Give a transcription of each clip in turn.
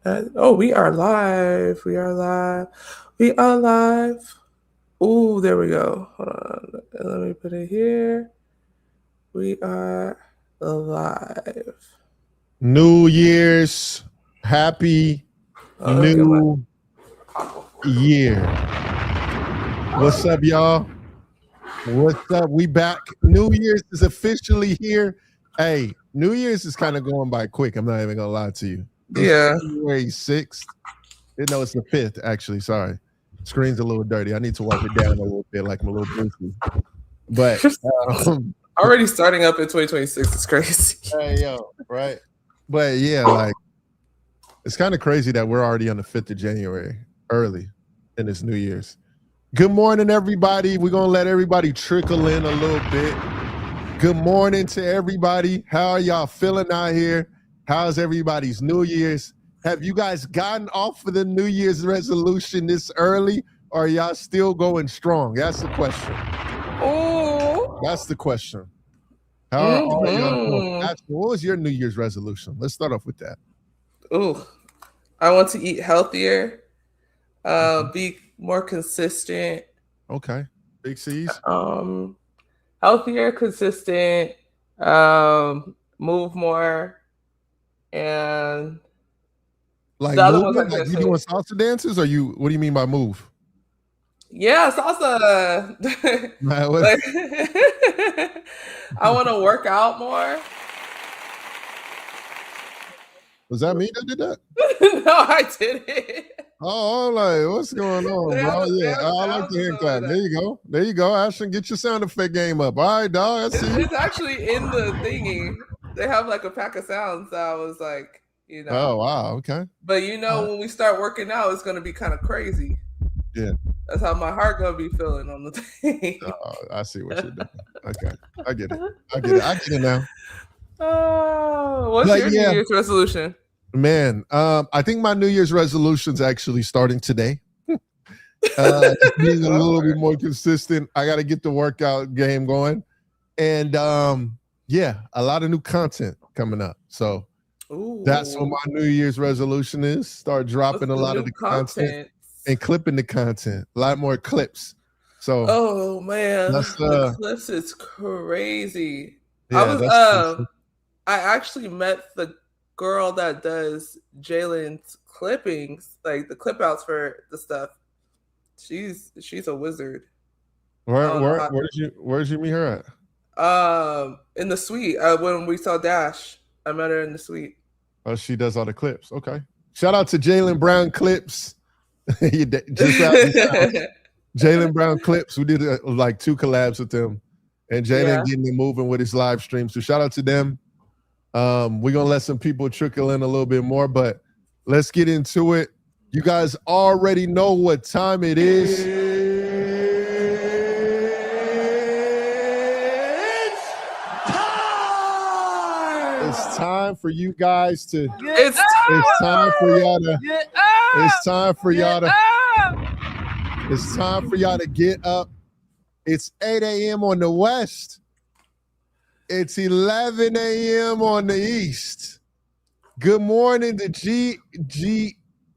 We are live. We are live. We are live. Ooh, there we go. Hold on. Let me put it here. We are live. New Year's. Happy New Year. What's up, y'all? What's up? We back. New Year's is officially here. Hey, New Year's is kind of going by quick. I'm not even going to lie to you. It's January 6th. No, it's the 5th, actually. Sorry. Screen's a little dirty. I need to wipe it down a little bit like I'm a little bruisey. But already starting up in 2026 is crazy. Hey, yo, right? But yeah, like it's kind of crazy that we're already on the 5th of January early in this New Year's. Good morning, everybody. We're going to let everybody trickle in a little bit. Good morning to everybody. How are y'all feeling out here? How's everybody's New Year's? Have you guys gotten off of the New Year's resolution this early, or are y'all still going strong? That's the question. Oh, that's the question. How are y'all doing? What was your New Year's resolution? Let's start off with that. Oh, I want to eat healthier, be more consistent. Okay, big C's. Healthier, consistent, move more, and like movement. Like you doing salsa dances, or you? What do you mean by move? Yeah, salsa. I want to work out more. Was that me that did that? No, I didn't. Oh, I'm like, what's going on, bro? Yeah, I like the hand clap. There you go. There you go, Ashten. Get your sound effect game up. All right, dog. I see you. It's actually in the thingy. They have like a pack of sounds. So I was like, you know. Oh, wow. Okay. But you know, when we start working out, it's going to be kind of crazy. Yeah. That's how my heart going to be feeling on the thing. Oh, I see what you're doing. Okay. I get it. I get it now. What's your New Year's resolution? Man, I think my New Year's resolution is actually starting today. Being a little bit more consistent. I got to get the workout game going. And yeah, a lot of new content coming up. So that's what my New Year's resolution is. Start dropping a lot of the content and clipping the content. A lot more clips. So oh man, the clips is crazy. Yeah, I actually met the girl that does Jaylen's clippings, like the clip outs for the stuff. She's a wizard. Where did you meet her at? In the suite. When we saw Dash, I met her in the suite. Oh, she does all the clips. Okay. Shout out to Jaylen Brown Clips. Jaylen Brown Clips. We did like 2 collabs with them, and Jaylen getting it moving with his live stream. So shout out to them. We're gonna let some people trickle in a little bit more, but let's get into it. You guys already know what time it is. It's time for you guys to. It's time for y'all to. It's time for y'all to. It's time for y'all to get up. It's 8 a.m. on the west. It's 11 a.m. on the east. Good morning to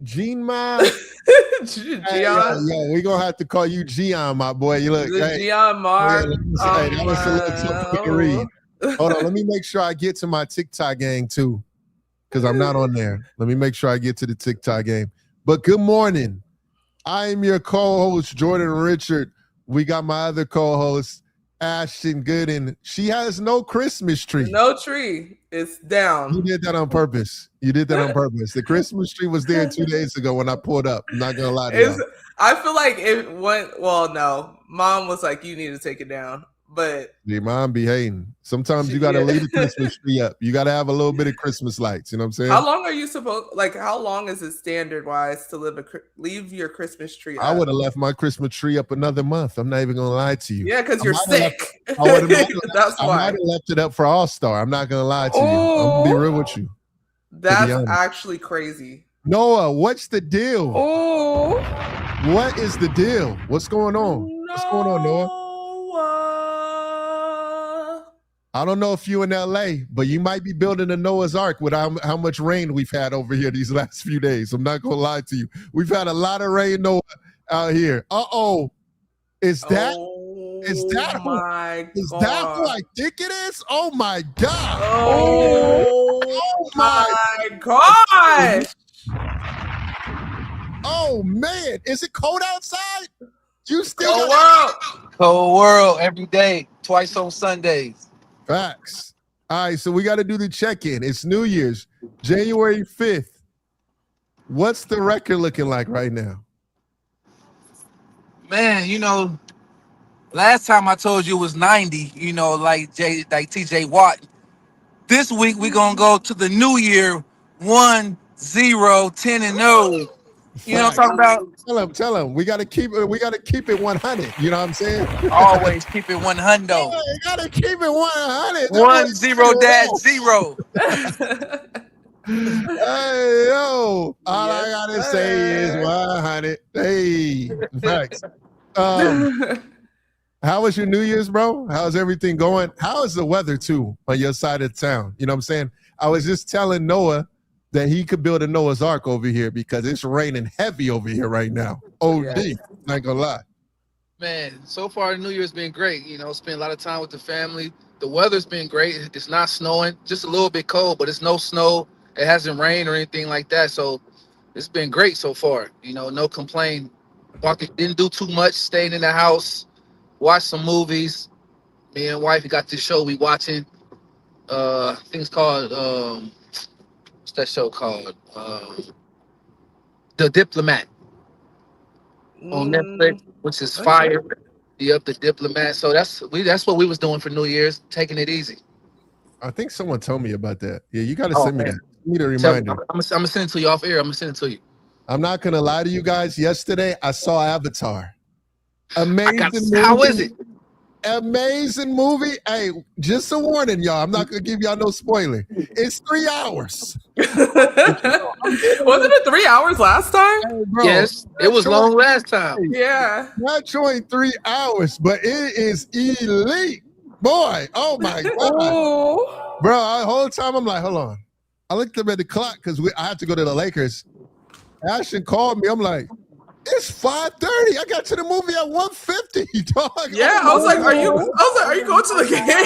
Gene-Ma. Gian. Yeah, we're going to have to call you Gian, my boy. You look. Gian Mark. Hey, that was a little tough to read. Hold on, let me make sure I get to my TikTok gang too, because I'm not on there. Let me make sure I get to the TikTok game. But good morning. I am your co-host, Jordan Richard. We got my other co-host, Ashten Gooden. She has no Christmas tree. No tree. It's down. You did that on purpose. You did that on purpose. The Christmas tree was there 2 days ago when I pulled up. I'm not going to lie to you. I feel like it went, well, no. Mom was like, you need to take it down. But your mom be hating. Sometimes you got to leave the Christmas tree up. You got to have a little bit of Christmas lights. You know what I'm saying? How long are you supposed, like, how long is it standard wise to leave your Christmas tree up? I would have left my Christmas tree up another month. I'm not even going to lie to you. Yeah, because you're sick. I might have left it up for All-Star. I'm not going to lie to you. I'm going to be real with you. That's actually crazy. Noah, what's the deal? Oh. What is the deal? What's going on? What's going on, Noah? I don't know if you in LA, but you might be building a Noah's Ark with how much rain we've had over here these last few days. I'm not gonna lie to you. We've had a lot of rain, Noah, out here. Is that who I think it is? Oh my God! Oh my God! Oh man, is it cold outside? You still cold world every day, twice on Sundays. Facts. All right, so we got to do the check-in. It's New Year's, January 5th. What's the record looking like right now? Man, last time I told you it was 90, like TJ Watt. This week we're gonna go to the new year 1-0, 10-0. You know what I'm talking about? Tell him. We gotta keep it 100. You know what I'm saying? Always keep it 100. Yeah, you gotta keep it 100. 10-0. Hey yo, all I gotta say is 100. Hey, facts. How was your New Year's, bro? How's everything going? How is the weather too on your side of town? You know what I'm saying? I was just telling Noah that he could build a Noah's Ark over here because it's raining heavy over here right now. OD, not gonna lie. Man, so far the New Year's been great. Spend a lot of time with the family. The weather's been great. It's not snowing, just a little bit cold, but it's no snow. It hasn't rained or anything like that. So it's been great so far. No complaint. Didn't do too much, staying in the house, watched some movies. Me and wife got this show we watching. I think it's called what's that show called? The Diplomat on Netflix, which is fire. The Diplomat. So that's what we was doing for New Year's, taking it easy. I think someone told me about that. Yeah, you got to send me that. You need a reminder. I'm gonna send it to you off air. I'm gonna send it to you. I'm not gonna lie to you guys. Yesterday I saw Avatar. Amazing movie. How is it? Amazing movie. Hey, just a warning, y'all. I'm not gonna give y'all no spoiler. It's 3 hours. Wasn't it 3 hours last time? Hey, bro, yes, it was long last time. Yeah. Not showing 3 hours, but it is elite. Boy, oh my God. Bro, the whole time I'm like, hold on. I looked up at the clock because I had to go to the Lakers. Ashten called me. I'm like, it's 5:30. I got to the movie at 1:50, dog. Yeah, I was like, are you going to the game?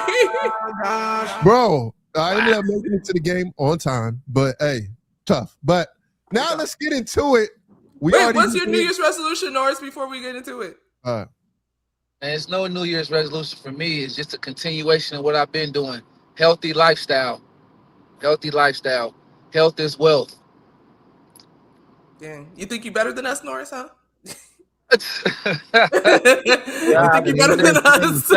Bro, I ended up making it to the game on time, but hey, tough. But now let's get into it. What's your New Year's resolution, Norris, before we get into it? And it's no New Year's resolution for me. It's just a continuation of what I've been doing. Healthy lifestyle. Health is wealth. Dang. You think you're better than us, Norris, huh? You think you're better than us?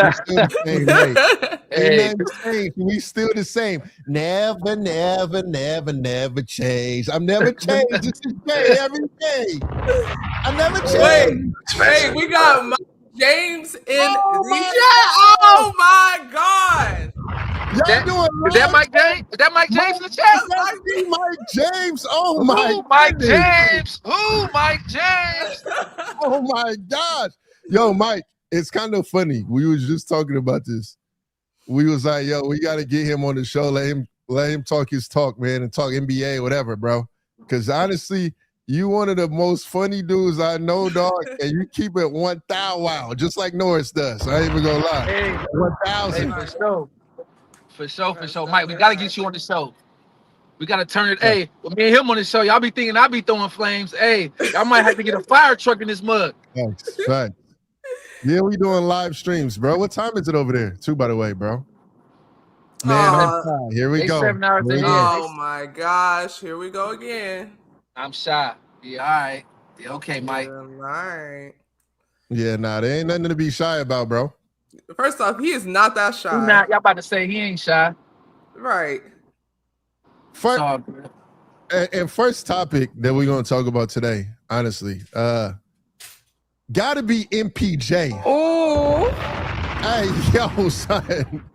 We still the same. Never, never, never, never change. I'm never changed. This is day every day. I never change. Hey, we got Mike James in the chat. Oh my God. Is that Mike James? Is that Mike James in the chat? Mike James. Oh my Mike James. Who Mike James? Oh my gosh. Yo, Mike, it's kind of funny. We was just talking about this. We was like, yo, we got to get him on the show. Let him talk his talk, man, and talk NBA, whatever, bro. Because honestly, you one of the most funny dudes I know, dog, and you keep it 1,000 wow, just like Norris does. I ain't even gonna lie. Hey, 1,000. Hey, for sure. Mike, we got to get you on the show. We got to turn it. Hey, with me and him on the show, y'all be thinking I be throwing flames. Hey, y'all might have to get a fire truck in this mug. Right. Yeah, we doing live streams, bro. What time is it over there, too, by the way, bro? Man, here we go. Oh, my gosh. Here we go again. I'm shy. Yeah, all right. Yeah, okay, Mike. All right. Yeah, there ain't nothing to be shy about, bro. First off, he is not that shy. Y'all about to say he ain't shy. Right. First topic that we're going to talk about today, honestly, gotta be MPJ. Oh. Hey, yo, son.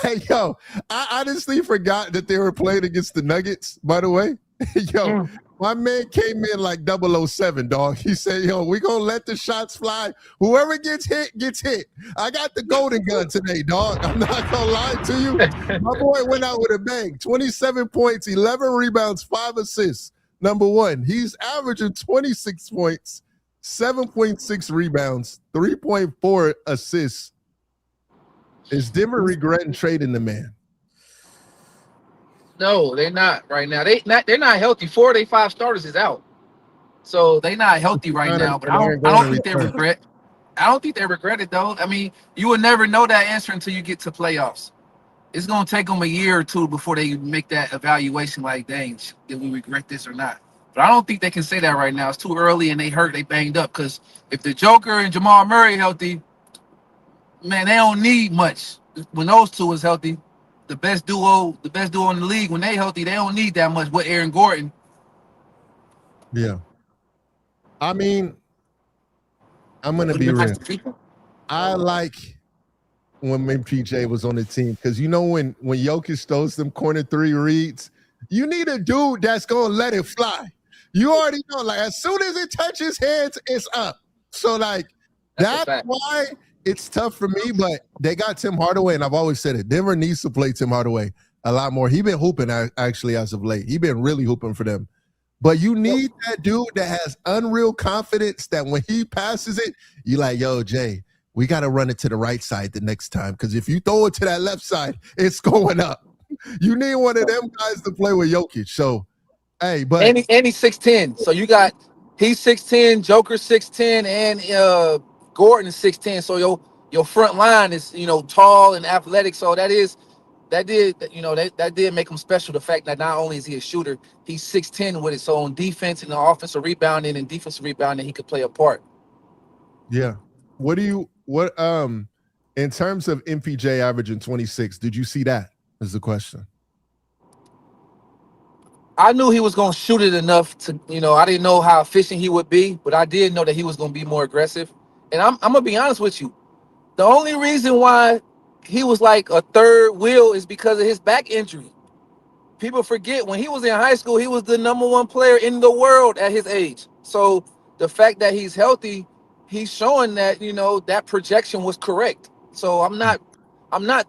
Hey, yo, I honestly forgot that they were playing against the Nuggets, by the way. Yo, My man came in like 007, dog. He said, yo, we going to let the shots fly. Whoever gets hit, gets hit. I got the golden gun today, dog. I'm not going to lie to you. My boy went out with a bang. 27 points, 11 rebounds, 5 assists. Number one, he's averaging 26 points, 7.6 rebounds, 3.4 assists. Is Denver regretting trading the man? No, they're not right now. They're not healthy. 4 of their 5 starters is out, so they're not healthy right now. But I don't think they regret. I don't think they regret it though. I mean, you will never know that answer until you get to playoffs. It's gonna take them a year or two before they make that evaluation. Like, dang, did we regret this or not? But I don't think they can say that right now. It's too early, and they hurt. They banged up. Because if the Joker and Jamal Murray healthy, man, they don't need much. When those two is healthy. The best duo in the league, when they healthy, they don't need that much with Aaron Gordon. Yeah. I mean, I'm going to be real. I like when MPJ was on the team because you know when Jokic throws them corner 3 reads, you need a dude that's going to let it fly. You already know, like, as soon as it touches hands, it's up. So, like, that's why it's tough for me, but they got Tim Hardaway, and I've always said it. Denver needs to play Tim Hardaway a lot more. He's been hooping, actually, as of late. He's been really hooping for them. But you need that dude that has unreal confidence that when he passes it, you're like, yo, Jay, we got to run it to the right side the next time because if you throw it to that left side, it's going up. You need one of them guys to play with Jokic. So, hey, but and he's 6'10". So you got he's 6'10", Joker 6'10", and Gordon is 6'10". So your front line is tall and athletic. So that did make him special. The fact that not only is he a shooter, he's 6'10" with it. So on defense and the offensive rebounding and defensive rebounding, he could play a part. Yeah. What in terms of MPJ averaging 26? Did you see that? Is the question. I knew he was going to shoot it enough to, I didn't know how efficient he would be, but I did know that he was going to be more aggressive. And I'm going to be honest with you. The only reason why he was like a third wheel is because of his back injury. People forget when he was in high school, he was the #1 player in the world at his age. So the fact that he's healthy, he's showing that, that projection was correct. So I'm not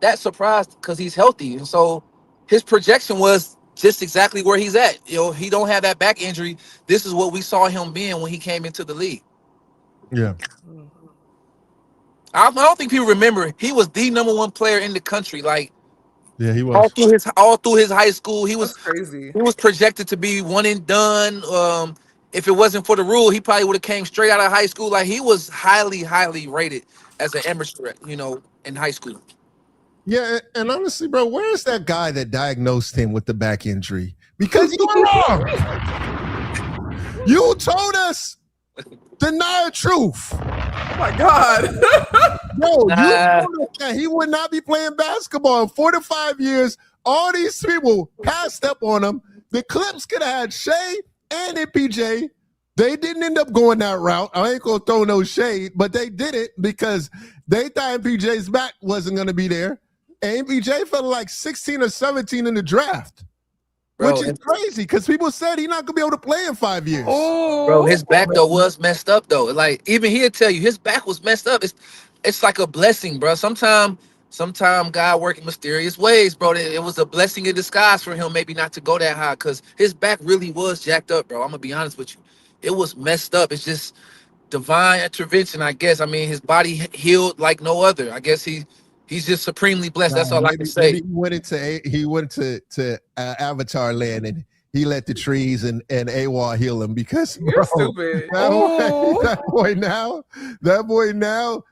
that surprised because he's healthy. And so his projection was just exactly where he's at. He don't have that back injury. This is what we saw him being when he came into the league. Yeah. I don't think people remember he was the #1 player in the country. Like, yeah, he was all through his high school. He was crazy. He was projected to be one and done. If it wasn't for the rule, he probably would have came straight out of high school. Like, he was highly, highly rated as an amateur, in high school. Yeah, and honestly, bro, where's that guy that diagnosed him with the back injury? Because you were wrong. You told us the truth. Oh my God. Bro, you told us that he would not be playing basketball in 4 to 5 years. All these people passed up on him. The Clips could have had Shea and MPJ. They didn't end up going that route. I ain't going to throw no shade, but they did it because they thought MPJ's back wasn't going to be there. And MPJ felt like 16 or 17 in the draft, which is crazy because people said he's not going to be able to play in 5 years. Oh, bro, his back, though, was messed up, though. Like, even he'll tell you his back was messed up. It's like a blessing, bro. Sometimes God work in mysterious ways, bro. It was a blessing in disguise for him maybe not to go that high because his back really was jacked up, bro. I'm going to be honest with you. It was messed up. It's just divine intervention, I guess. I mean, his body healed like no other. I guess he's just supremely blessed. That's all I can say. He went to Avatar land and he let the trees and AWOL heal him because you're stupid. That boy now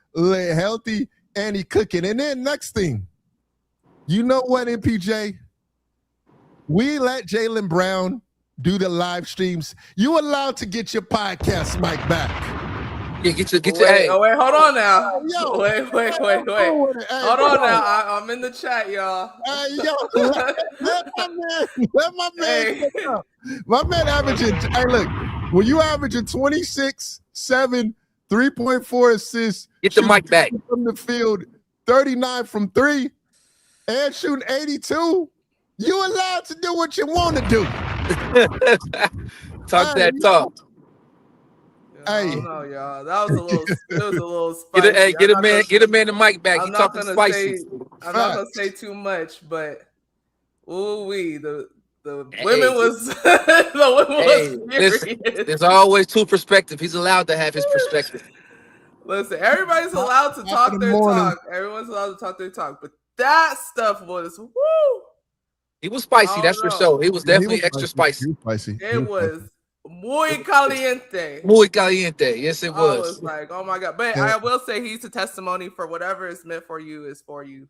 healthy and he cooking. And then next thing, you know what, MPJ? We let Jaylen Brown do the live streams. You allowed to get your podcast mic back. Yeah, get your. Wait, hold on now. Yo, wait. Hold on now. I'm in the chat, y'all. Let my man. My man averaging. Hey, look, when you averaging 26, 7, 3.4 assists. Get the mic back from the field, 39 from 3, and shooting 82. You allowed to do what you want to do. Talk that talk. I don't know, y'all. That was a little spicy. Get a man the mic back. I'm not gonna say too much, but the women was serious. There's always two perspectives. He's allowed to have his perspective. Listen, everybody's allowed to talk their talk. Everyone's allowed to talk their talk, but that stuff was woo. He was spicy, that's for sure. He was definitely extra spicy. It was muy caliente. Muy caliente. Yes, it was. I was like, oh my God. But I will say he's a testimony for whatever is meant for you is for you.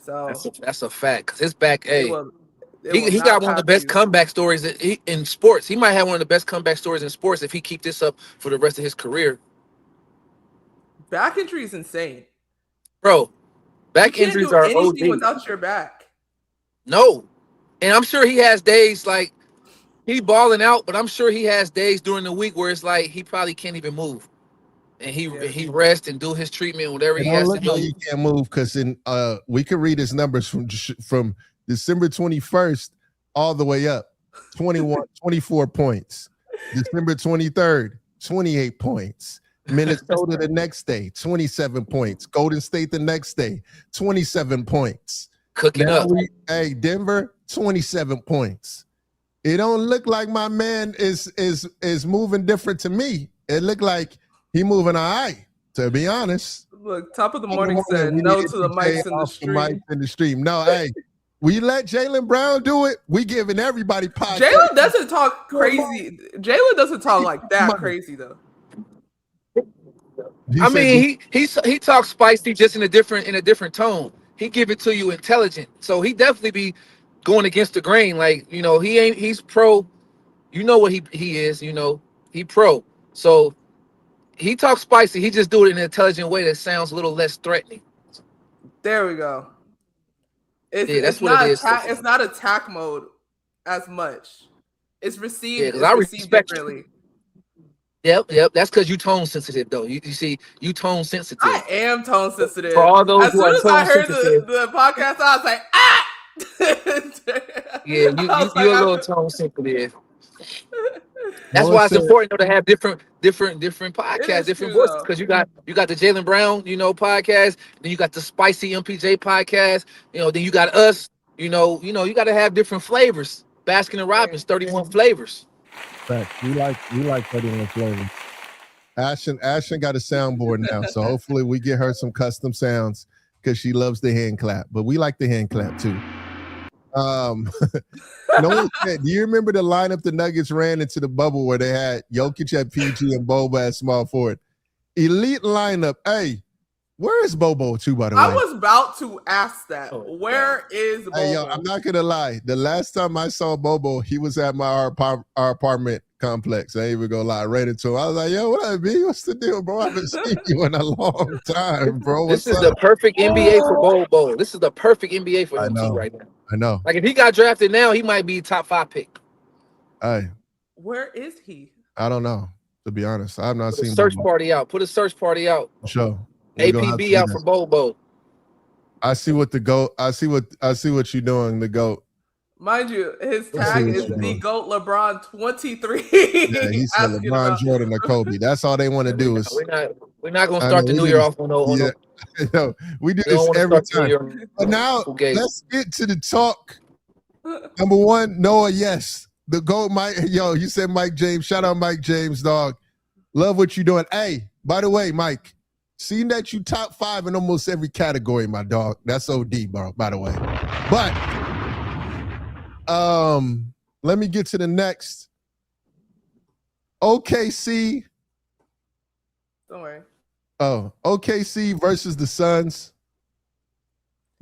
So that's a fact. Because his back, he got one of the best comeback stories in sports. He might have one of the best comeback stories in sports if he keep this up for the rest of his career. Back injury is insane. Bro, back injuries are OD. Without your back. No. And I'm sure he has days like he balling out, but I'm sure he has days during the week where it's like he probably can't even move. And he rest and do his treatment, whatever he has to do. You can't move because we could read his numbers from December 21st all the way up. 24 points. December 23rd, 28 points. Minnesota the next day, 27 points. Golden State the next day, 27 points. Cooking up. Denver, 27 points. It don't look like my man is moving different to me. It looked like he moving all right, to be honest. Look, top of the morning said no to the mics in the stream. No, hey, we let Jaylen Brown do it. We giving everybody podcast. Jaylen doesn't talk crazy. Jaylen doesn't talk like that crazy though. I mean, he talks spicy just in a different tone. He give it to you intelligent. So he definitely be going against the grain. Like, he's pro. You know what he is, he pro. So he talks spicy. He just do it in an intelligent way that sounds a little less threatening. There we go. That's what it is. It's not attack mode as much. It's received. Yeah, I respect differently. Yep. That's because you tone sensitive, though. You see, you tone sensitive. I am tone sensitive. For all those as soon as I heard the podcast, I was like, yeah, you're a little tone sensitive. That's why it's important to have different podcasts, different voices. Because you got the Jaylen Brown, podcast. Then you got the spicy MPJ podcast. Then you got us. You got to have different flavors. Baskin and Robbins, 31 flavors. Right. We like 31 flavors. Ashten got a soundboard now, so hopefully we get her some custom sounds because she loves the hand clap. But we like the hand clap too. No one said, do you remember the lineup the Nuggets ran into the bubble where they had Jokic at PG and Boba at small forward? Elite lineup. Hey, where is Bobo too, by the way? I was about to ask that. Where is Bobo? Hey, yo, I'm not going to lie. The last time I saw Bobo, he was at our apartment complex. I ain't even going to lie. I ran into him. I was like, yo, what up, B? What's the deal, bro? I haven't seen you in a long time, bro. This is the perfect NBA for Bobo. This is the perfect NBA for him right now. I know. Like, if he got drafted now, he might be top 5 pick. Hey. Where is he? I don't know, to be honest. I've not seen search party out. Put a search party out. Sure. APB out for Bobo. I see what the GOAT. I see what you're doing, the GOAT. Mind you, his tag is the GOAT LeBron 23. Yeah, he said LeBron, Jordan, or Kobe. That's all they want to do is. We're not gonna start the new year off on no. No, we do this every time. But now let's get to the talk. Number one, Noah. Yes, the GOAT. Mike. Yo, you said Mike James. Shout out Mike James, dog. Love what you're doing. Hey, by the way, Mike. Seeing that you top 5 in almost every category, my dog. That's OD, bro, by the way. But let me get to the next. OKC. Don't worry. Oh, OKC versus the Suns.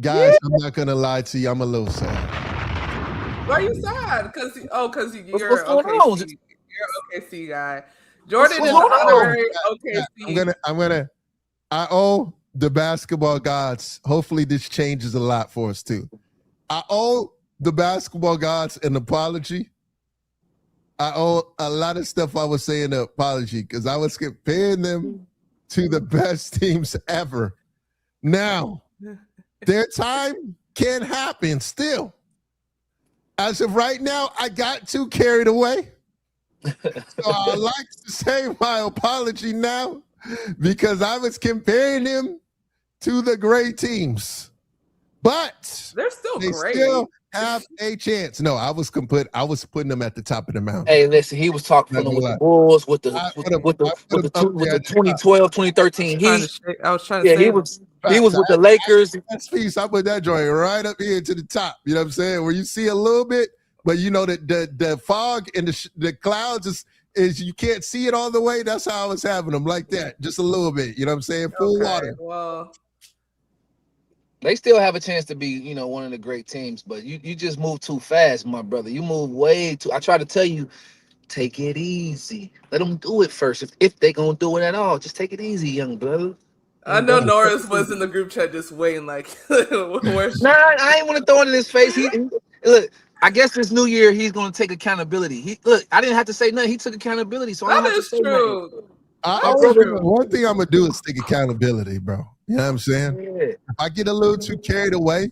Guys, I'm not gonna lie to you. I'm a little sad. Why are you sad? Because you're OKC. You're OKC guy. Jordan is honorary OKC. I owe the basketball gods. Hopefully this changes a lot for us too. I owe the basketball gods an apology. I owe a lot of stuff I was saying an apology because I was comparing them to the best teams ever. Now, their time can happen still. As of right now, I got too carried away. So I like to say my apology now because I was comparing him to the great teams. But they're still they great. Still have a chance. No, I was putting them at the top of the mountain. Hey, listen, he was talking with the Bulls, with the 2012, 2013 Heat. I was trying to say he was with the Lakers. That's piece. I put that joint right up here to the top. You know what I'm saying? Where you see a little bit, but you know that the fog and the clouds is you can't see it all the way. That's how I was having them, like that, just a little bit. You know what I'm saying? Full water. Well, they still have a chance to be, you know, one of the great teams, but you just move too fast, my brother. You move way too. I try to tell you, take it easy. Let them do it first. If they gonna do it at all, just take it easy, young brother. I know Norris was in the group chat just waiting, like, nah, I ain't want to throw it in his face. He look. I guess this new year he's gonna take accountability. I didn't have to say nothing. He took accountability, so I didn't have to say true. Nothing. One thing I'm gonna do is take accountability, bro. You know what I'm saying? Yeah. If I get a little too carried away,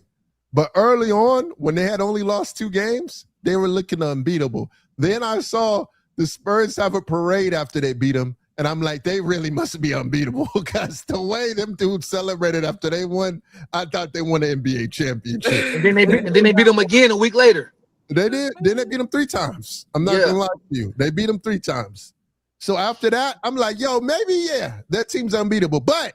but early on when they had only lost 2 games, they were looking unbeatable. Then I saw the Spurs have a parade after they beat them, and I'm like, they really must be unbeatable because the way them dudes celebrated after they won, I thought they won an NBA championship. And then they beat them again a week later. They did. Then they beat them 3 times. I'm not gonna lie to you. They beat them 3 times. So after that, I'm like, yo, maybe that team's unbeatable. But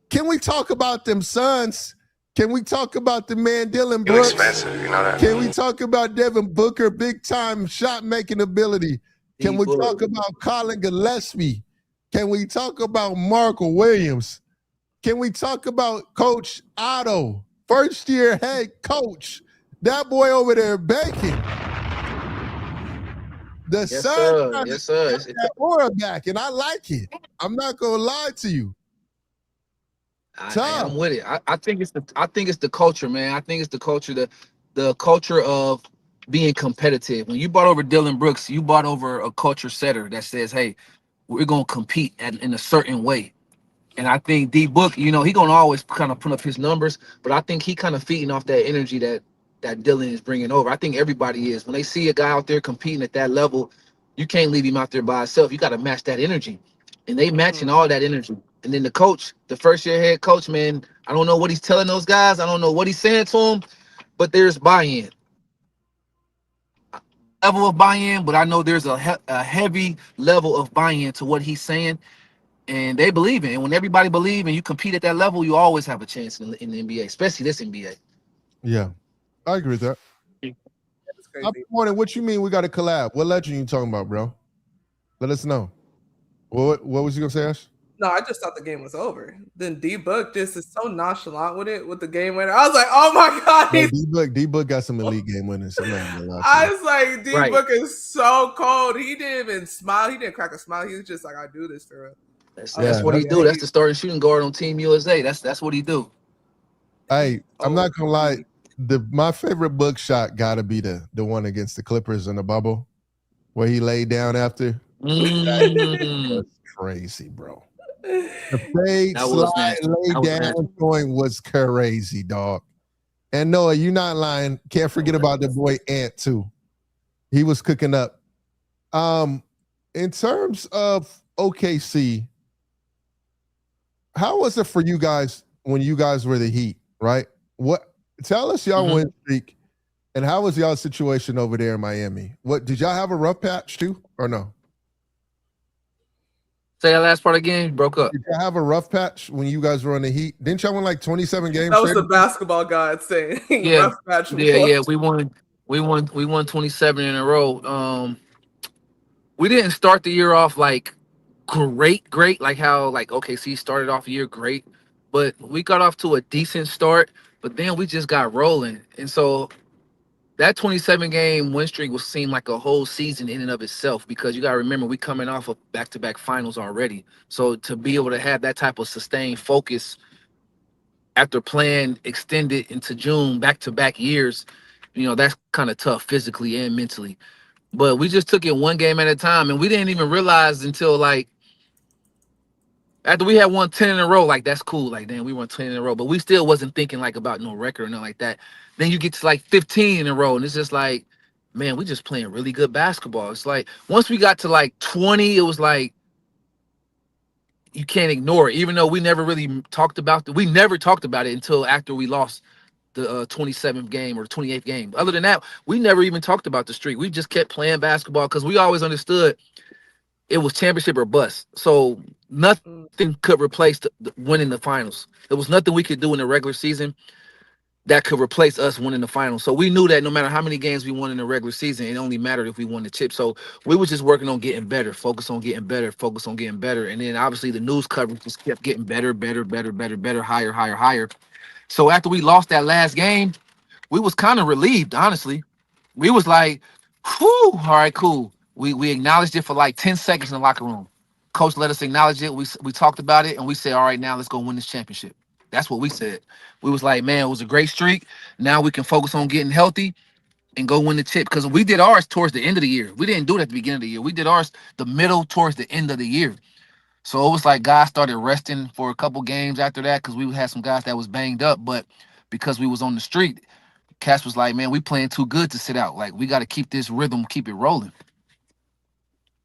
can we talk about them Suns? Can we talk about the man Dylan Brooks? Expensive, you know that. Can we talk about Devin Booker, big time shot making ability? Can we talk about Colin Gillespie? Can we talk about Marco Williams? Can we talk about Coach Otto, first year head coach? That boy over there baking. The Suns, yes, sir. That aura back, and I like it. I'm not gonna lie to you. I'm with it. I think it's the culture, man. I think it's the culture, the culture of being competitive. When you brought over Dylan Brooks, you brought over a culture setter that says, "Hey, we're gonna compete in a certain way." And I think D Book, you know, he gonna always kind of put up his numbers, but I think he kind of feeding off that energy that Dylan is bringing over. I think everybody is. When they see a guy out there competing at that level, you can't leave him out there by himself. You got to match that energy, and they matching all that energy. And then the coach, the first year head coach, man, I don't know what he's telling those guys. I don't know what he's saying to them, but there's buy-in. Level of buy-in, but I know there's a heavy level of buy-in to what he's saying, and they believe in it. And when everybody believes and you compete at that level, you always have a chance in the NBA, especially this NBA. Yeah, I agree with that. What you mean we got a collab? What legend you talking about, bro? Let us know. What was you gonna say, Ash? No, I just thought the game was over. Then D Book just is so nonchalant with it, with the game winner. I was like, oh my god, D Book got some elite game winners. I was like, D Book is so cold. He didn't even smile. He didn't crack a smile. He was just like, I do this for real. That's what he do. That's the starting shooting guard on Team USA. That's what he do. Hey, I'm not gonna lie. My favorite Book shot got to be the one against the Clippers in the bubble, where he laid down after. That was crazy, bro. The fade slide lay down going was crazy, dog. And Noah, you're not lying. Can't forget about the boy Ant too. He was cooking up. In terms of OKC, how was it for you guys when you guys were the Heat, right? Tell us y'all win streak, and how was y'all situation over there in Miami? What did y'all have a rough patch too, or no? Say that last part again. You broke up. Did y'all have a rough patch when you guys were on the Heat? Didn't y'all win like 27 games? That was the basketball god saying. Yeah, rough patch. Yeah. We won 27 in a row. We didn't start the year off like great, like how like OKC started off the year great, but we got off to a decent start. But then we just got rolling, and so that 27 game win streak will seem like a whole season in and of itself, because you got to remember we coming off of back-to-back finals already. So to be able to have that type of sustained focus after playing extended into June back-to-back years, you know, that's kind of tough physically and mentally. But we just took it one game at a time, and we didn't even realize until like after we had won 10 in a row, like that's cool. Like, damn, we won 10 in a row, but we still wasn't thinking like about no record or nothing like that. Then you get to like 15 in a row, and it's just like, man, we just playing really good basketball. It's like once we got to like 20, it was like you can't ignore it. Even though we never really talked about we never talked about it until after we lost the 27th game or 28th game. Other than that, we never even talked about the streak. We just kept playing basketball because we always understood it was championship or bust. So nothing could replace the winning the finals. There was nothing we could do in the regular season that could replace us winning the finals. So we knew that no matter how many games we won in the regular season, it only mattered if we won the chip. So we were just working on getting better, focus on getting better, focus on getting better. And then obviously the news coverage just kept getting better, higher, higher, higher. So after we lost that last game, we was kind of relieved, honestly. We was like, whew, all right, cool. We acknowledged it for like 10 seconds in the locker room. Coach let us acknowledge it. We talked about it and we said, all right, now let's go win this championship. That's what we said. We was like, man, it was a great streak. Now we can focus on getting healthy and go win the chip. Because we did ours towards the end of the year. We didn't do it at the beginning of the year. We did ours the middle towards the end of the year. So it was like guys started resting for a couple games after that because we had some guys that was banged up. But because we was on the street, Cass was like, man, we playing too good to sit out. Like, we got to keep this rhythm, keep it rolling.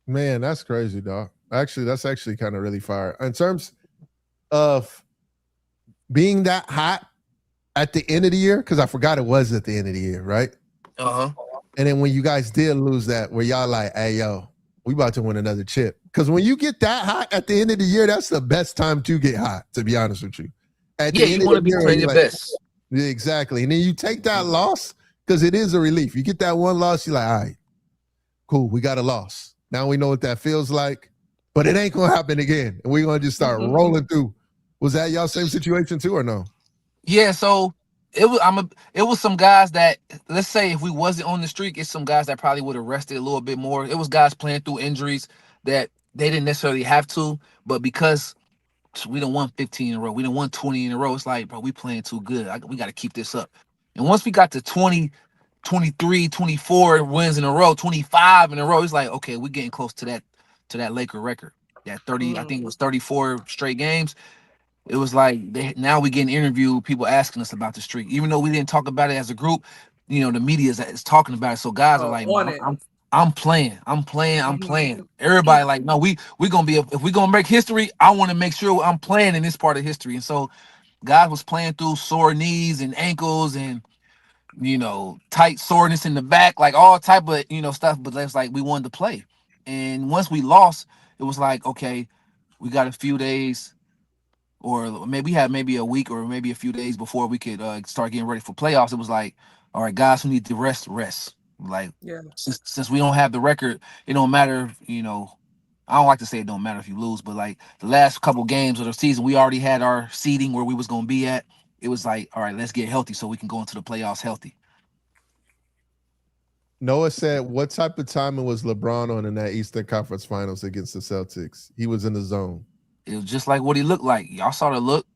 Man, that's crazy, dog. Actually, that's actually kind of really fire. In terms of being that hot at the end of the year, because I forgot it was at the end of the year, right? Uh-huh. And then when you guys did lose that, where y'all like, hey, yo, we about to win another chip. Because when you get that hot at the end of the year, that's the best time to get hot, to be honest with you. At the end you want to be playing your best. Exactly. And then you take that loss, because it is a relief. You get that one loss, you're like, all right, cool, we got a loss. Now we know what that feels like, but it ain't going to happen again. And we're going to just start rolling through. Was that y'all same situation too or no? Yeah, so it was some guys that, let's say if we wasn't on the streak, it's some guys that probably would have rested a little bit more. It was guys playing through injuries that they didn't necessarily have to, but because we done won 15 in a row, we done won 20 in a row, it's like, bro, we playing too good. We got to keep this up. And once we got to 20, 23, 24 wins in a row, 25 in a row, it's like, okay, we're getting close to that Laker record. That 30, I think it was 34 straight games. It was like now we getting interviewed, people asking us about the streak. Even though we didn't talk about it as a group, the media is talking about it. So guys are like, I'm playing. Everybody like, no, we gonna be, if we gonna make history, I want to make sure I'm playing in this part of history. And so guys was playing through sore knees and ankles and tight soreness in the back, like all type of stuff. But that's like we wanted to play. And once we lost, it was like, okay, we got a few days, or maybe we had maybe a week or maybe a few days before we could start getting ready for playoffs. It was like, all right, guys who need to rest. Like, since we don't have the record, it don't matter. I don't like to say it don't matter if you lose, but like the last couple games of the season, we already had our seeding where we was gonna be at. It was like, all right, let's get healthy so we can go into the playoffs healthy. Noah said, what type of timing was LeBron on in that Eastern Conference Finals against the Celtics? He was in the zone. It was just like what he looked like. Y'all saw the look.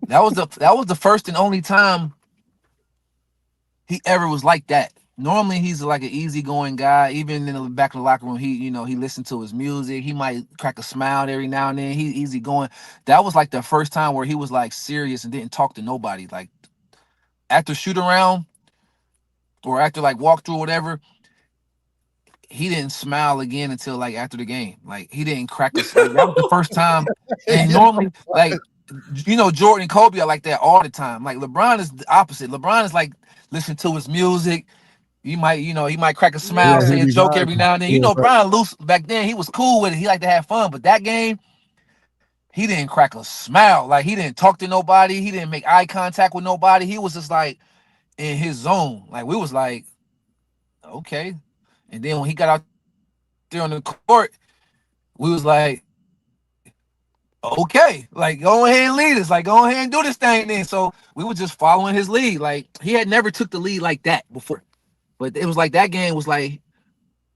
That was the first and only time he ever was like that. Normally he's like an easygoing guy. Even in the back of the locker room, he listened to his music. He might crack a smile every now and then. He's easygoing. That was like the first time where he was like serious and didn't talk to nobody. Like after shoot around or after like walk through or whatever, he didn't smile again until like after the game. Like he didn't crack us. Like, that was the first time. And normally, like Jordan and Kobe are like that all the time. Like LeBron is the opposite. LeBron is like listen to his music. He might crack a smile, say a joke every now and then. Brian Luce back then, he was cool with it. He liked to have fun. But that game, he didn't crack a smile. Like he didn't talk to nobody. He didn't make eye contact with nobody. He was just like in his zone. Like we was like, okay. And then when he got out there on the court, we was like, okay, like go ahead and lead us. Like go ahead and do this thing then. So we were just following his lead. Like he had never took the lead like that before. But it was like that game was like,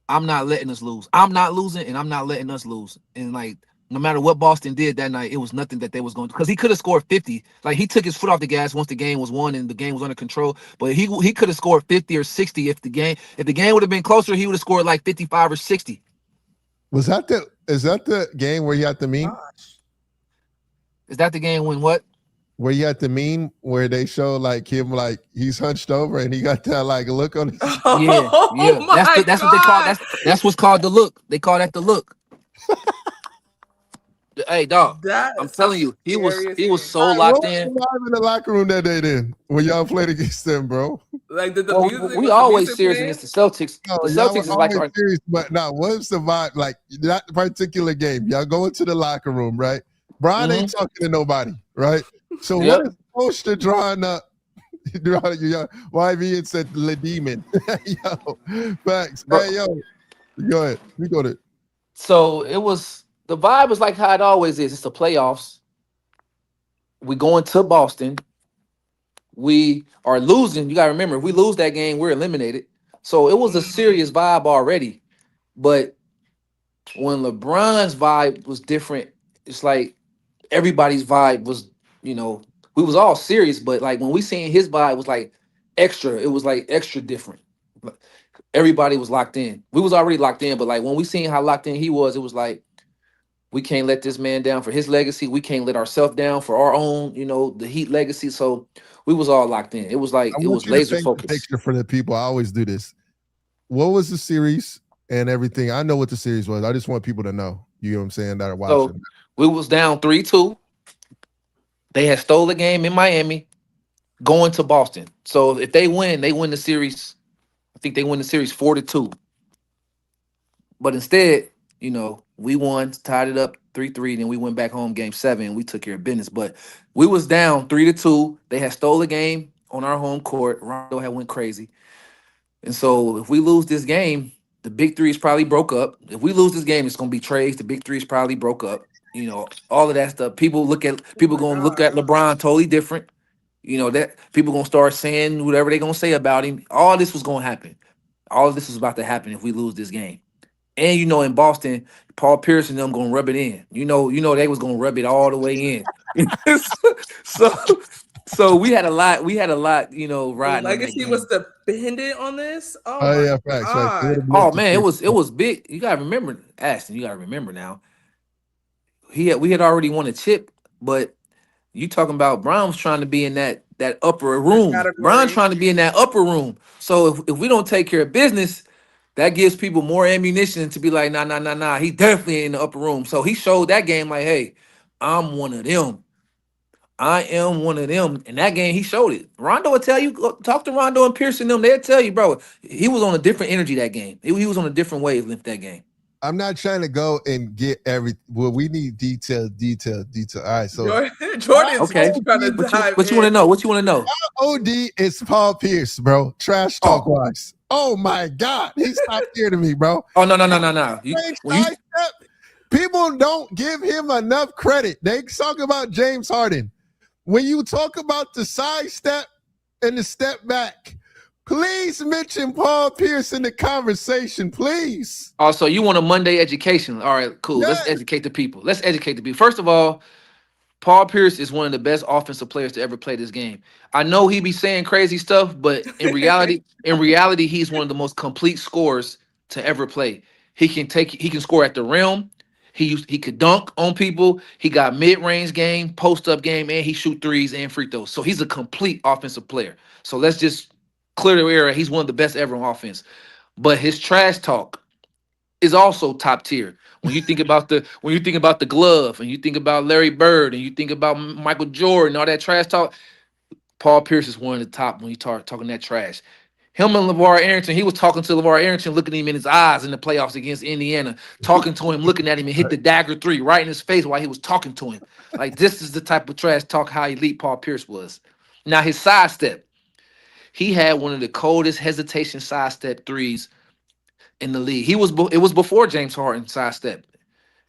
I'm not letting us lose. I'm not losing, and I'm not letting us lose. And like, no matter what Boston did that night, it was nothing that they was going to, because he could have scored 50. Like he took his foot off the gas once the game was won and the game was under control. But he could have scored 50 or 60 if the game would have been closer. He would have scored like 55 or 60. Is that the game where you had the meme? Is that the game when what? Where you got the meme where they show like him like he's hunched over and he got that like look on his Yeah, Oh yeah. That's my what they call God. that's what's called the look. They call that the look. Hey, dog. That I'm is telling you, scary as he was heck. so what locked was the in. vibe in the locker room that day then when y'all played against them, bro? Like, did the Well, music, we was the always music serious playing? against the Celtics. No, The y'all were Celtics is like always our serious, but now what's the vibe like that particular game? Y'all go into the locker room, right? Brian ain't talking to nobody, right? So what Yep. is poster drawing up? YV and said the demon. Yo, facts. Bro. Hey, yo, go ahead. We go to So it was the vibe is like how it always is. It's the playoffs. We going to Boston. We are losing. You gotta remember, if we lose that game, we're eliminated. So it was a serious vibe already. But when LeBron's vibe was different, it's like everybody's vibe was, you know, we was all serious, but like when we seen his vibe was like extra, it was like extra different. Like, everybody was locked in. We was already locked in, but like when we seen how locked in he was, it was like we can't let this man down for his legacy. We can't let ourselves down for our own, the Heat legacy. So we was all locked in. It was like I it want was you to laser paint the focus. picture for the people. I always do this. What was the series and everything? I know what the series was. I just want people to know. You know what I'm saying? That are So watching. we was down 3-2. They had stole the game in Miami, going to Boston. So if they win the series. I think they win the series 4-2. But instead, we won, tied it up 3-3. Then we went back home game seven and we took care of business. But we was down 3-2. They had stole the game on our home court. Rondo had went crazy. And so if we lose this game, the big three is probably broke up. If we lose this game, it's gonna be trades. The big three is probably broke up. All of that stuff. Oh People my gonna look God. at LeBron totally different. That people gonna start saying whatever they gonna say about him. All this was gonna happen. All of this was about to happen if we lose this game. And in Boston, Paul Pierce and them gonna rub it in. They was gonna rub it all the way in. so so we had a lot, The riding on that legacy was game. dependent on this. Oh Oh my yeah, facts, facts. It would God. have Oh moved to man, three. it was big. You gotta remember, Ashton. You gotta remember now. We had already won a chip, but you talking about Brown was trying to be in that upper That room. Brown category. trying to be in that upper room. So if we don't take care of business, that gives people more ammunition to be like, nah, nah, nah, nah. He definitely ain't in the upper room. So he showed that game like, hey, I'm one of them. I am one of them. In that game, he showed it. Rondo will tell you, talk to Rondo and Pierce and them. They'll tell you, bro, he was on a different energy that game. He was on a different wavelength that game. I'm not trying to go and get well, we need detail. All right, so Jordan's Okay. trying to What you dive what you want to in. know? What you want to know? OD is Paul Pierce, bro. Trash talk Oh, wise. Oh my God, he's top tier to me, bro. oh no, no, no, no, no. Strange When you sidestep. People don't give him enough credit. They talk about James Harden. When you talk about the sidestep and the step back, please mention Paul Pierce in the conversation, please. also you want a Monday education. All right, cool. Yeah, Let's educate the people. Let's educate the people. First of all, Paul Pierce is one of the best offensive players to ever play this game. I know he be saying crazy stuff, but in reality, he's one of the most complete scorers to ever play. He can score at the rim. He could dunk on people. He got mid-range game, post-up game, and he shoot threes and free throws. So he's a complete offensive player. So let's just clear the air. He's one of the best ever on offense. But his trash talk is also top tier. When you think about the glove, and you think about Larry Bird, and you think about Michael Jordan, all that trash talk, Paul Pierce is one of the top when you start talking that trash. Him and LeVar Arrington, he was talking to LeVar Arrington, looking him in his eyes in the playoffs against Indiana, talking to him, looking at him, and hit the dagger three right in his face while he was talking to him. Like, this is the type of trash talk how elite Paul Pierce was. Now, his sidestep, he had one of the coldest hesitation sidestep threes in the league. It was before James Harden sidestep.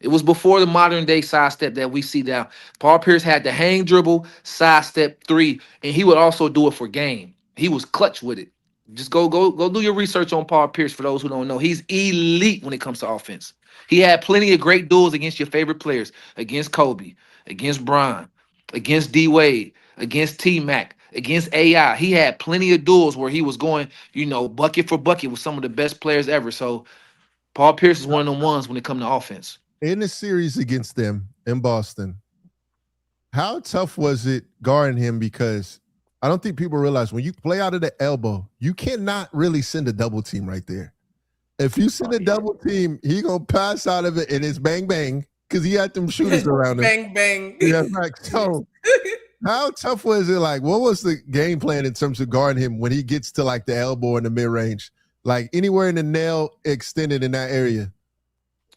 It was before the modern day sidestep that we see now. Paul Pierce had the hang dribble, sidestep three, and he would also do it for game. He was clutch with it. Just go do your research on Paul Pierce for those who don't know. He's elite when it comes to offense. He had plenty of great duels against your favorite players, against Kobe, against Bron, against D Wade, against T Mac, against AI. He had plenty of duels where he was going, bucket for bucket with some of the best players ever. So Paul Pierce is one of them ones when it comes to offense. in the series against them in Boston, How tough was it guarding him? Because I don't think people realize when you play out of the elbow, you cannot really send a double team right there. If you send a double team, he gonna pass out of it and it's bang bang because he had them shooters around him. Bang bang. Yeah, right. So how tough was it? Like, what was the game plan in terms of guarding him when he gets to like the elbow in the mid range, like anywhere in the nail extended in that area?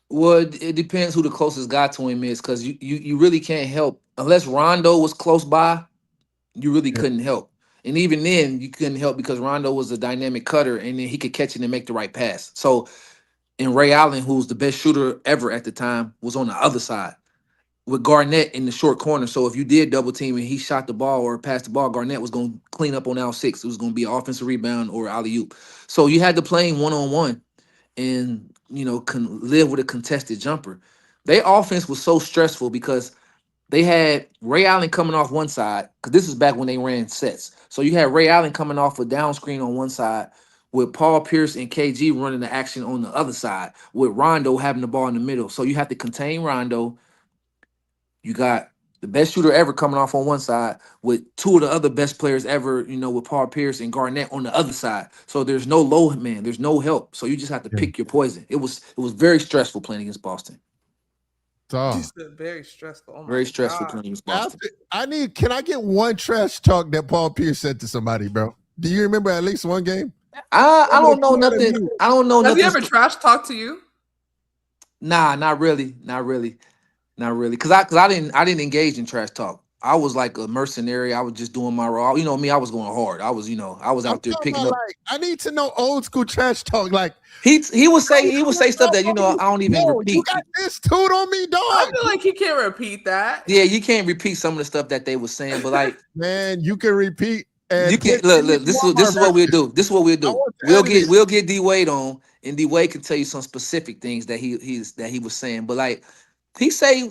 Well, it depends who the closest guy to him is, because you really can't help unless Rondo was close by. You really couldn't help, and even then you couldn't help because Rondo was a dynamic cutter, and then he could catch it and make the right pass. So, and Ray Allen, who's the best shooter ever at the time, was on the other side with Garnett in the short corner. So if you did double team and he shot the ball or passed the ball, Garnett was going to clean up on L six. It was going to be an offensive rebound or alley oop. So you had to play him 1-on-1 and can live with a contested jumper. Their offense was so stressful because they had Ray Allen coming off one side, because this is back when they ran sets. So you had Ray Allen coming off a down screen on one side with Paul Pierce and KG running the action on the other side with Rondo having the ball in the middle. So you have to contain Rondo. You got the best shooter ever coming off on one side with two of the other best players ever, with Paul Pierce and Garnett on the other side. So there's no low man, there's no help. So you just have to pick your poison. It was very stressful playing against Boston. Very stressful. Oh my very stressful God. playing against Boston. Can I get one trash talk that Paul Pierce said to somebody, bro? Do you remember at least one game? I don't know nothing. I don't know Has nothing. he ever trash talked to you? Nah, not really. Cause I didn't engage in trash talk. I was like a mercenary. I was just doing my role. You know me, I was going hard. I was out there picking up. Like, I need to know old school trash talk. Like he would say stuff that I don't even repeat. You got this toot on me, dog. I feel like he can't repeat that. Yeah, you can't repeat some of the stuff that they were saying, but like man, you can repeat. And you can look. This is what we'll do. This is what we'll do. We'll get D Wade on, and D Wade can tell you some specific things that he was saying. But like he say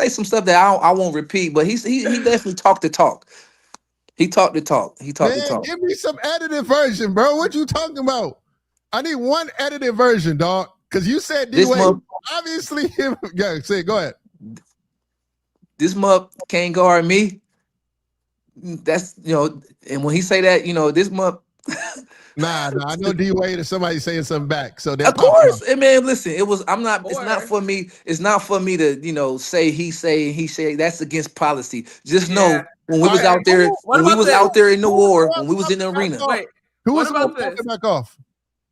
some stuff that I won't repeat. But he definitely talked the talk. He talked the talk. Give me some edited version, bro. What you talking about? I need one edited version, dog. Because you said D Wade. Obviously, yeah. Say, go ahead. This mup can't guard me. That's and when he say that, this mup. Nah, I know D Wade or somebody saying something back. So of course, and man, listen, it's not for me. It's not for me to say he say. That's against policy. Just know when we was out there, out there in the war, when we was in the arena. Wait, who was about to back off?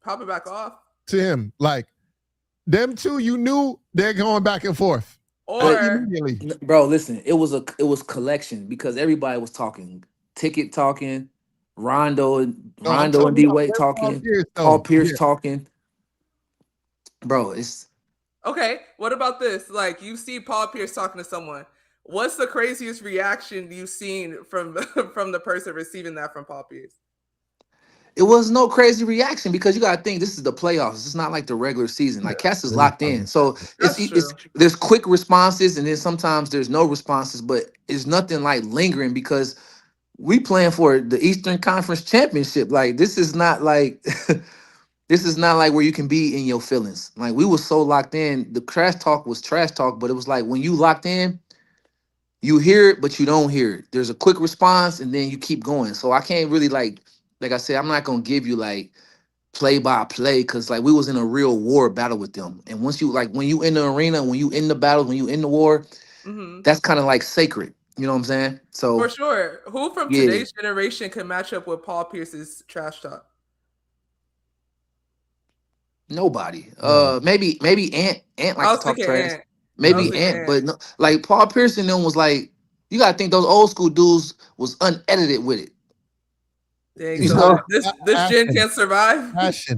Pop it back off to him. Like them two, you knew they're going back and forth. Or bro, listen, it was collection because everybody was talking, Ticket talking, Rondo and D Wade talking, Paul Pierce talking. Bro, it's okay. What about this? Like you see Paul Pierce talking to someone. What's the craziest reaction you've seen from the person receiving that from Paul Pierce? It was no crazy reaction because you got to think this is the playoffs. It's not like the regular season. Like Cass is locked in, so there's quick responses, and then sometimes there's no responses. But it's nothing like lingering because we playing for the Eastern Conference Championship. Like this is not like where you can be in your feelings. Like we were so locked in. The trash talk was trash talk, but it was like when you locked in, you hear it, but you don't hear it. There's a quick response, and then you keep going. So I can't really like I said, I'm not gonna give you like play by play because like we was in a real war battle with them. And once you when you in the arena, when you in the battles, when you in the war, that's kind of like sacred. You know what I'm saying? So for sure, who from today's generation can match up with Paul Pierce's trash talk? Nobody. Maybe Ant like to talk trash. Maybe Ant, but no, like Paul Pierce and them was like, you gotta think those old school dudes was unedited with it. This gen can't survive.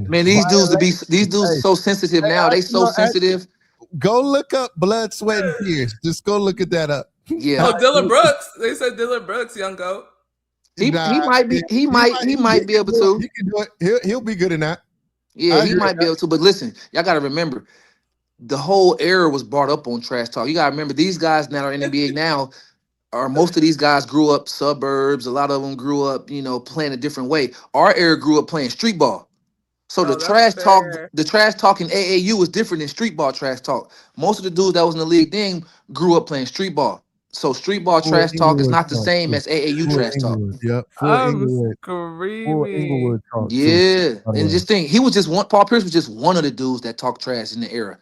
Man, these dudes so sensitive now. They so sensitive. Go look up Blood, Sweat, and Tears. Just go look at that up. Yeah. Oh, Dylan Brooks. They said Dylan Brooks, young goat. He might be able to. He can do it. He'll be good in that. Yeah, he might be able to. But listen, y'all gotta remember, the whole era was brought up on trash talk. You gotta remember these guys that are in the NBA now. Most of these guys grew up suburbs. A lot of them grew up, playing a different way. Our era grew up playing street ball. So the trash talk in AAU is different than street ball trash talk. Most of the dudes that was in the league then grew up playing street ball. So street ball Full trash talk is Inglewood not the talk. same as AAU Full trash talk. Inglewood. Yep. Full I'm Inglewood. Full screaming. Inglewood talk too. Yeah, and just think, he was just one. Paul Pierce was just one of the dudes that talked trash in the era.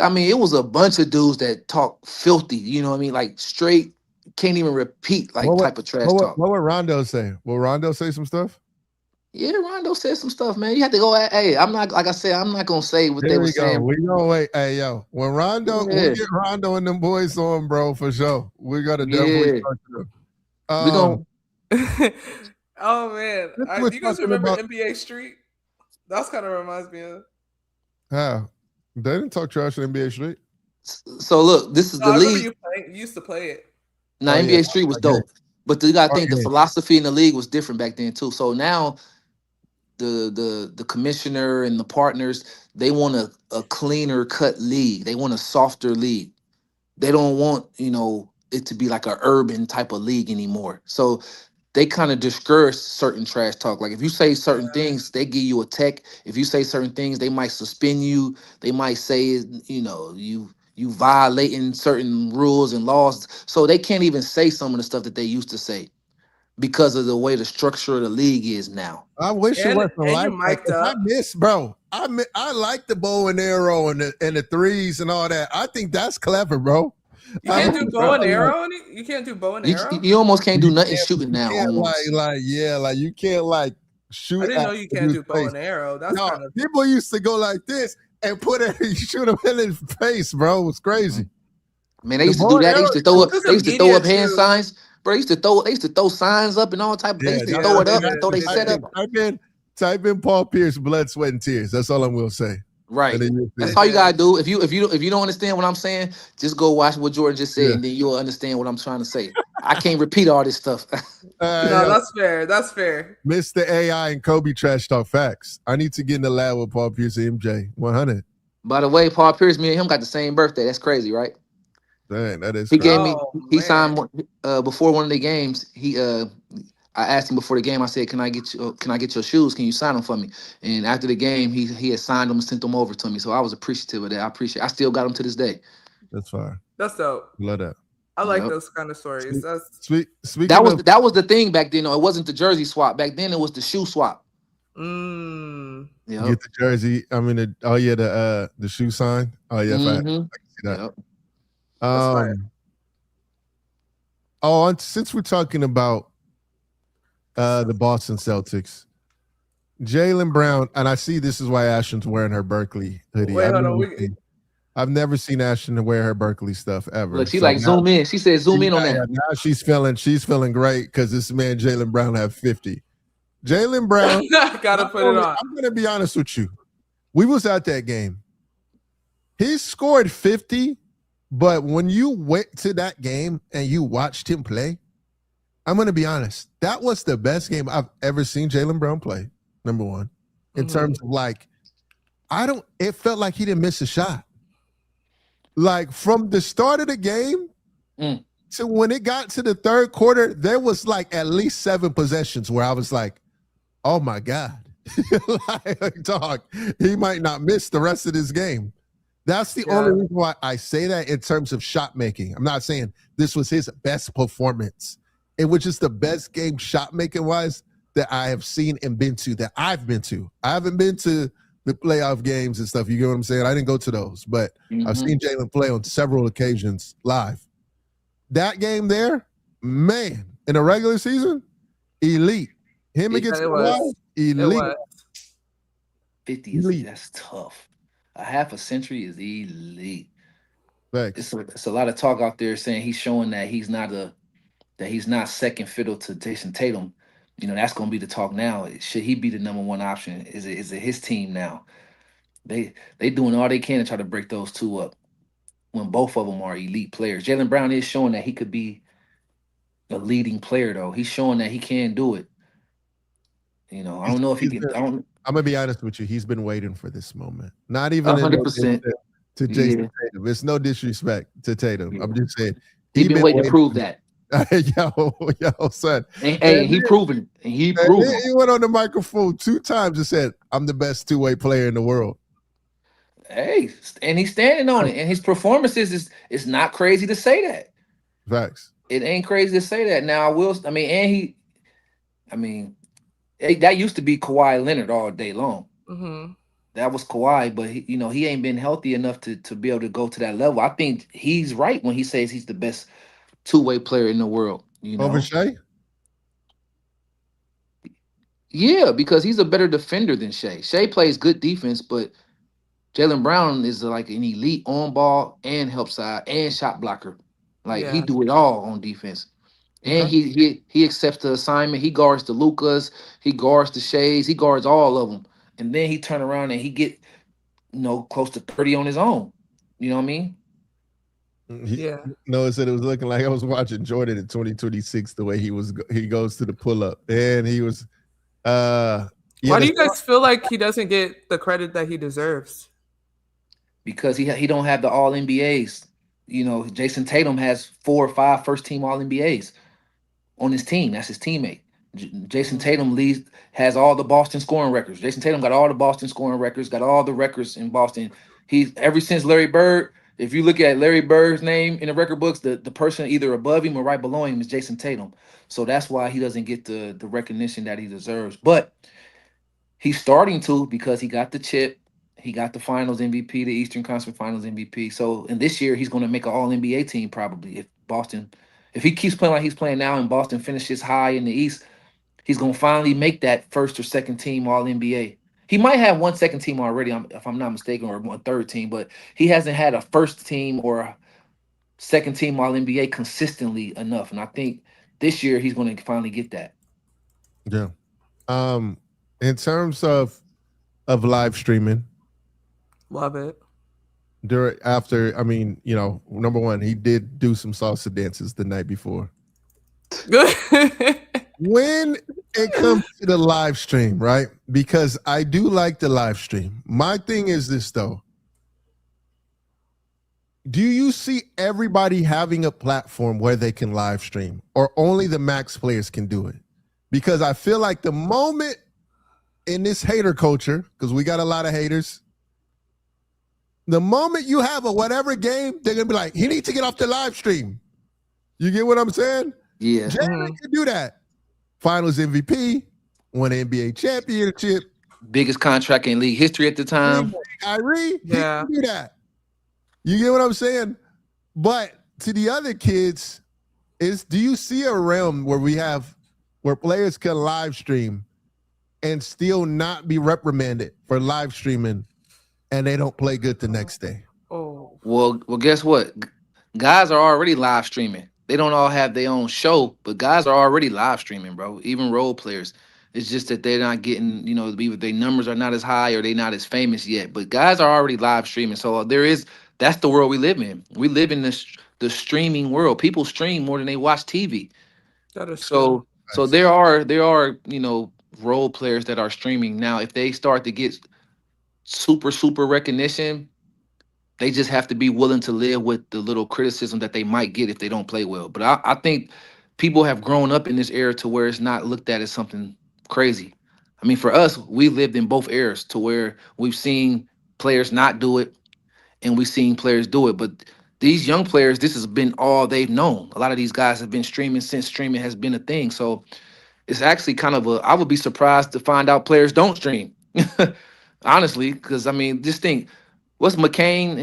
I mean, it was a bunch of dudes that talk filthy. You know what I mean? Like straight, can't even repeat type of trash talk. What would Rondo say? Will Rondo say some stuff? Yeah, Rondo said some stuff, man. You have to go. Hey, I'm not like I said. I'm not gonna say what they were saying. We gonna wait. Hey, yo, when Rondo, we get Rondo and them boys on, bro, for sure. We gotta definitely talk to them. We gonna. Oh man, do you guys remember NBA Street? That's kind of reminds me of. How? They didn't talk trash on NBA Street. So look, this is the league. You used to play it. Now NBA Street was dope, but you gotta think the philosophy in the league was different back then too. So now, the commissioner and the partners, they want a cleaner cut league. They want a softer league. They don't want it to be like a urban type of league anymore. So they kind of discourage certain trash talk. Like if you say certain things, they give you a tech. If you say certain things, they might suspend you. They might say, you violating certain rules and laws. So they can't even say some of the stuff that they used to say because of the way the structure of the league is now. I wish it wasn't like that. I miss, bro. I like the bow and arrow and the threes and all that. I think that's clever, bro. You can't do bow and arrow. You can't do bow and arrow. You almost can't do nothing shooting now. You can't shoot. I didn't know you can't do bow and arrow. That's kind of people used to go like this and shoot them in his face, bro. It's crazy. Man, they used to do that. They used to throw up. They used to throw up hand signs. Bro, they used to throw signs up and all type. They used to throw it up and throw they set up. Type in Paul Pierce, blood, sweat, and tears. That's all I'm gonna say. Right. That's all you gotta do. If you don't understand what I'm saying, just go watch what Jordan just said, and then you'll understand what I'm trying to say. I can't repeat all this stuff. No, that's fair. That's fair. Mr. AI and Kobe trash talk facts. I need to get in the lab with Paul Pierce and MJ. 100. By the way, Paul Pierce, me and him got the same birthday. That's crazy, right? Dang, that is. He gave me. He signed before one of the games. I asked him before the game. I said, "Can I get your shoes? Can you sign them for me?" And after the game, he had signed them and sent them over to me. So I was appreciative of that. I still got them to this day. That's fine. That's dope. Love that. I like those kind of stories. That was the thing back then. It wasn't the jersey swap. Back then, it was the shoe swap. Get the jersey. I mean, the shoe sign. Oh yeah, I can see that. Since we're talking about the Boston Celtics, Jaylen Brown, and I see this is why Ashton's wearing her Berkeley hoodie. Wait, hold on. I've never seen Ashton wear her Berkeley stuff ever. Look, she zoom in. She said zoom in on that. Now she's feeling great because this man Jaylen Brown have 50. Jaylen Brown, gotta put it on. I'm gonna be honest with you. We was at that game. He scored 50, but when you went to that game and you watched him play, I'm gonna be honest. That was the best game I've ever seen Jaylen Brown play. Number one, in terms of it felt like he didn't miss a shot. Like from the start of the game to when it got to the third quarter, there was at least 7 possessions where I was like, oh my God. Dog, he might not miss the rest of this game. That's the only reason why I say that in terms of shot making. I'm not saying this was his best performance. It was just the best game shot making wise that I have seen and been to, that I've been to. I haven't been to the playoff games and stuff. You get what I'm saying? I didn't go to those, but I've seen Jaylen play on several occasions live. That game there, man, in a regular season, elite. Him against Kawhi, elite. 50 that's tough. A half a century is elite. Thanks. It's a lot of talk out there saying he's showing that he's not second fiddle to Jason Tatum. That's going to be the talk now. Should he be the number one option? Is it his team now? They doing all they can to try to break those two up when both of them are elite players. Jaylen Brown is showing that he could be a leading player, though. He's showing that he can do it. I don't know if he can. I'm gonna be honest with you. He's been waiting for this moment. Not even 100% to Jason Tatum. It's no disrespect to Tatum. I'm just saying he's been waiting to prove that. yo, son. And he proven it. And he And proven it. he went on the microphone 2 times and said, "I'm the best two-way player in the world." Hey, and he's standing on it. And his performances is it's not crazy to say that. Facts. It ain't crazy to say that. Now I mean, and I mean, that used to be Kawhi Leonard all day long. Mm-hmm. That was Kawhi, but he ain't been healthy enough to be able to go to that level. I think he's right when he says he's the best two-way player in the world. Over Shea? Yeah, because he's a better defender than Shea. Shea plays good defense, but Jaylen Brown is like an elite on ball and help side and shot blocker. Like he Yeah. do it all on defense. And Okay. he accepts the assignment. He guards the Lucas, he guards the Shays, he guards all of them. And then he turn around and he get close to 30 on his own. You know what I mean? Yeah. No, it said it was looking like I was watching Jordan in 2026, the way he goes to the pull-up. And he was Why do you guys feel like he doesn't get the credit that he deserves? Because he don't have the all NBAs. Jason Tatum has 4 or 5 first team all NBAs on his team. That's his teammate. Jason Tatum has all the Boston scoring records. Jason Tatum got all the Boston scoring records, got all the records in Boston. He's ever since Larry Bird. If you look at Larry Bird's name in the record books, the person either above him or right below him is Jason Tatum. So that's why he doesn't get the recognition that he deserves. But he's starting to, because he got the chip. He got the Finals MVP, the Eastern Conference Finals MVP. So, and this year he's going to make an All NBA team probably if he keeps playing like he's playing now and Boston finishes high in the East, he's going to finally make that first or second team All NBA. He might have one second team already, if I'm not mistaken, or one third team, but he hasn't had a first team or a second team All NBA consistently enough. And I think this year he's going to finally get that. Yeah. In terms of live streaming, love it. Number one, he did do some salsa dances the night before. Good. When it comes to the live stream, right? Because I do like the live stream. My thing is this, though. Do you see everybody having a platform where they can live stream, or only the max players can do it? Because I feel like the moment in this hater culture, because we got a lot of haters, the moment you have a whatever game, they're going to be like, he needs to get off the live stream. You get what I'm saying? Yeah. Jaylen can do that. Finals MVP, won an NBA championship. Biggest contract in league history at the time. Kyrie, he can do that. You get what I'm saying? But to the other kids, do you see a realm where players can live stream and still not be reprimanded for live streaming, and they don't play good the next day? Oh. Well, guess what? Guys are already live streaming. They don't all have their own show, but guys are already live streaming, bro. Even role players. It's just that they're not getting, either their numbers are not as high or they're not as famous yet. But guys are already live streaming. So that's the world we live in. We live in the streaming world. People stream more than they watch TV. That is so there are role players that are streaming. Now, if they start to get super recognition, they just have to be willing to live with the little criticism that they might get if they don't play well. But I think people have grown up in this era to where it's not looked at as something crazy. I mean, for us, we lived in both eras to where we've seen players not do it and we've seen players do it. But these young players, this has been all they've known. A lot of these guys have been streaming since streaming has been a thing. So it's actually I would be surprised to find out players don't stream. Honestly, because I mean, just think, what's McCain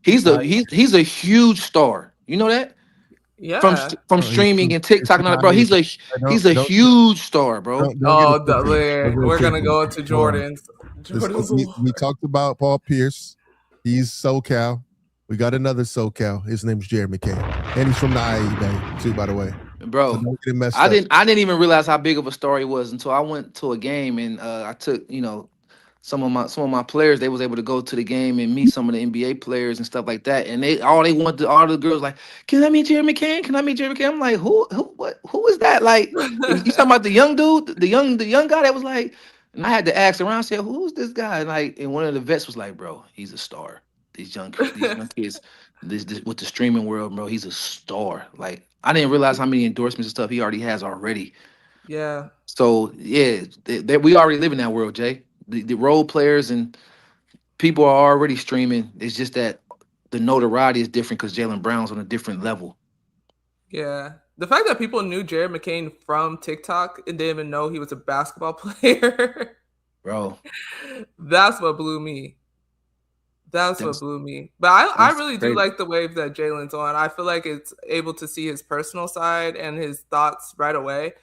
he's a huge star. You know that? Yeah. From streaming and TikTok and all that, bro. He's a huge star, bro. We're gonna go into Jordan's. We talked about Paul Pierce. He's SoCal. We got another SoCal. His name's Jeremy McCain, and he's from the IE Bay too, by the way. Bro, I didn't even realize how big of a star he was until I went to a game and I took some of my players. They was able to go to the game and meet some of the NBA players and stuff like that. And all the girls like, can I meet Jeremy McCain? Can I meet Jeremy McCain? I'm like, who is that? Like, you talking about the young dude, the young guy that was like, and I had to ask around, say, who's this guy? And one of the vets was like, bro, he's a star. These young kids, this with the streaming world, bro. He's a star. Like I didn't realize how many endorsements and stuff he already has already. Yeah. So yeah, we already live in that world, Jay. The role players and people are already streaming. It's just that the notoriety is different because Jaylen Brown's on a different level. Yeah. The fact that people knew Jared McCain from TikTok and didn't even know he was a basketball player, bro. That's what blew me. That's what blew me. But I really do like the wave that Jaylen's on. I feel like it's able to see his personal side and his thoughts right away.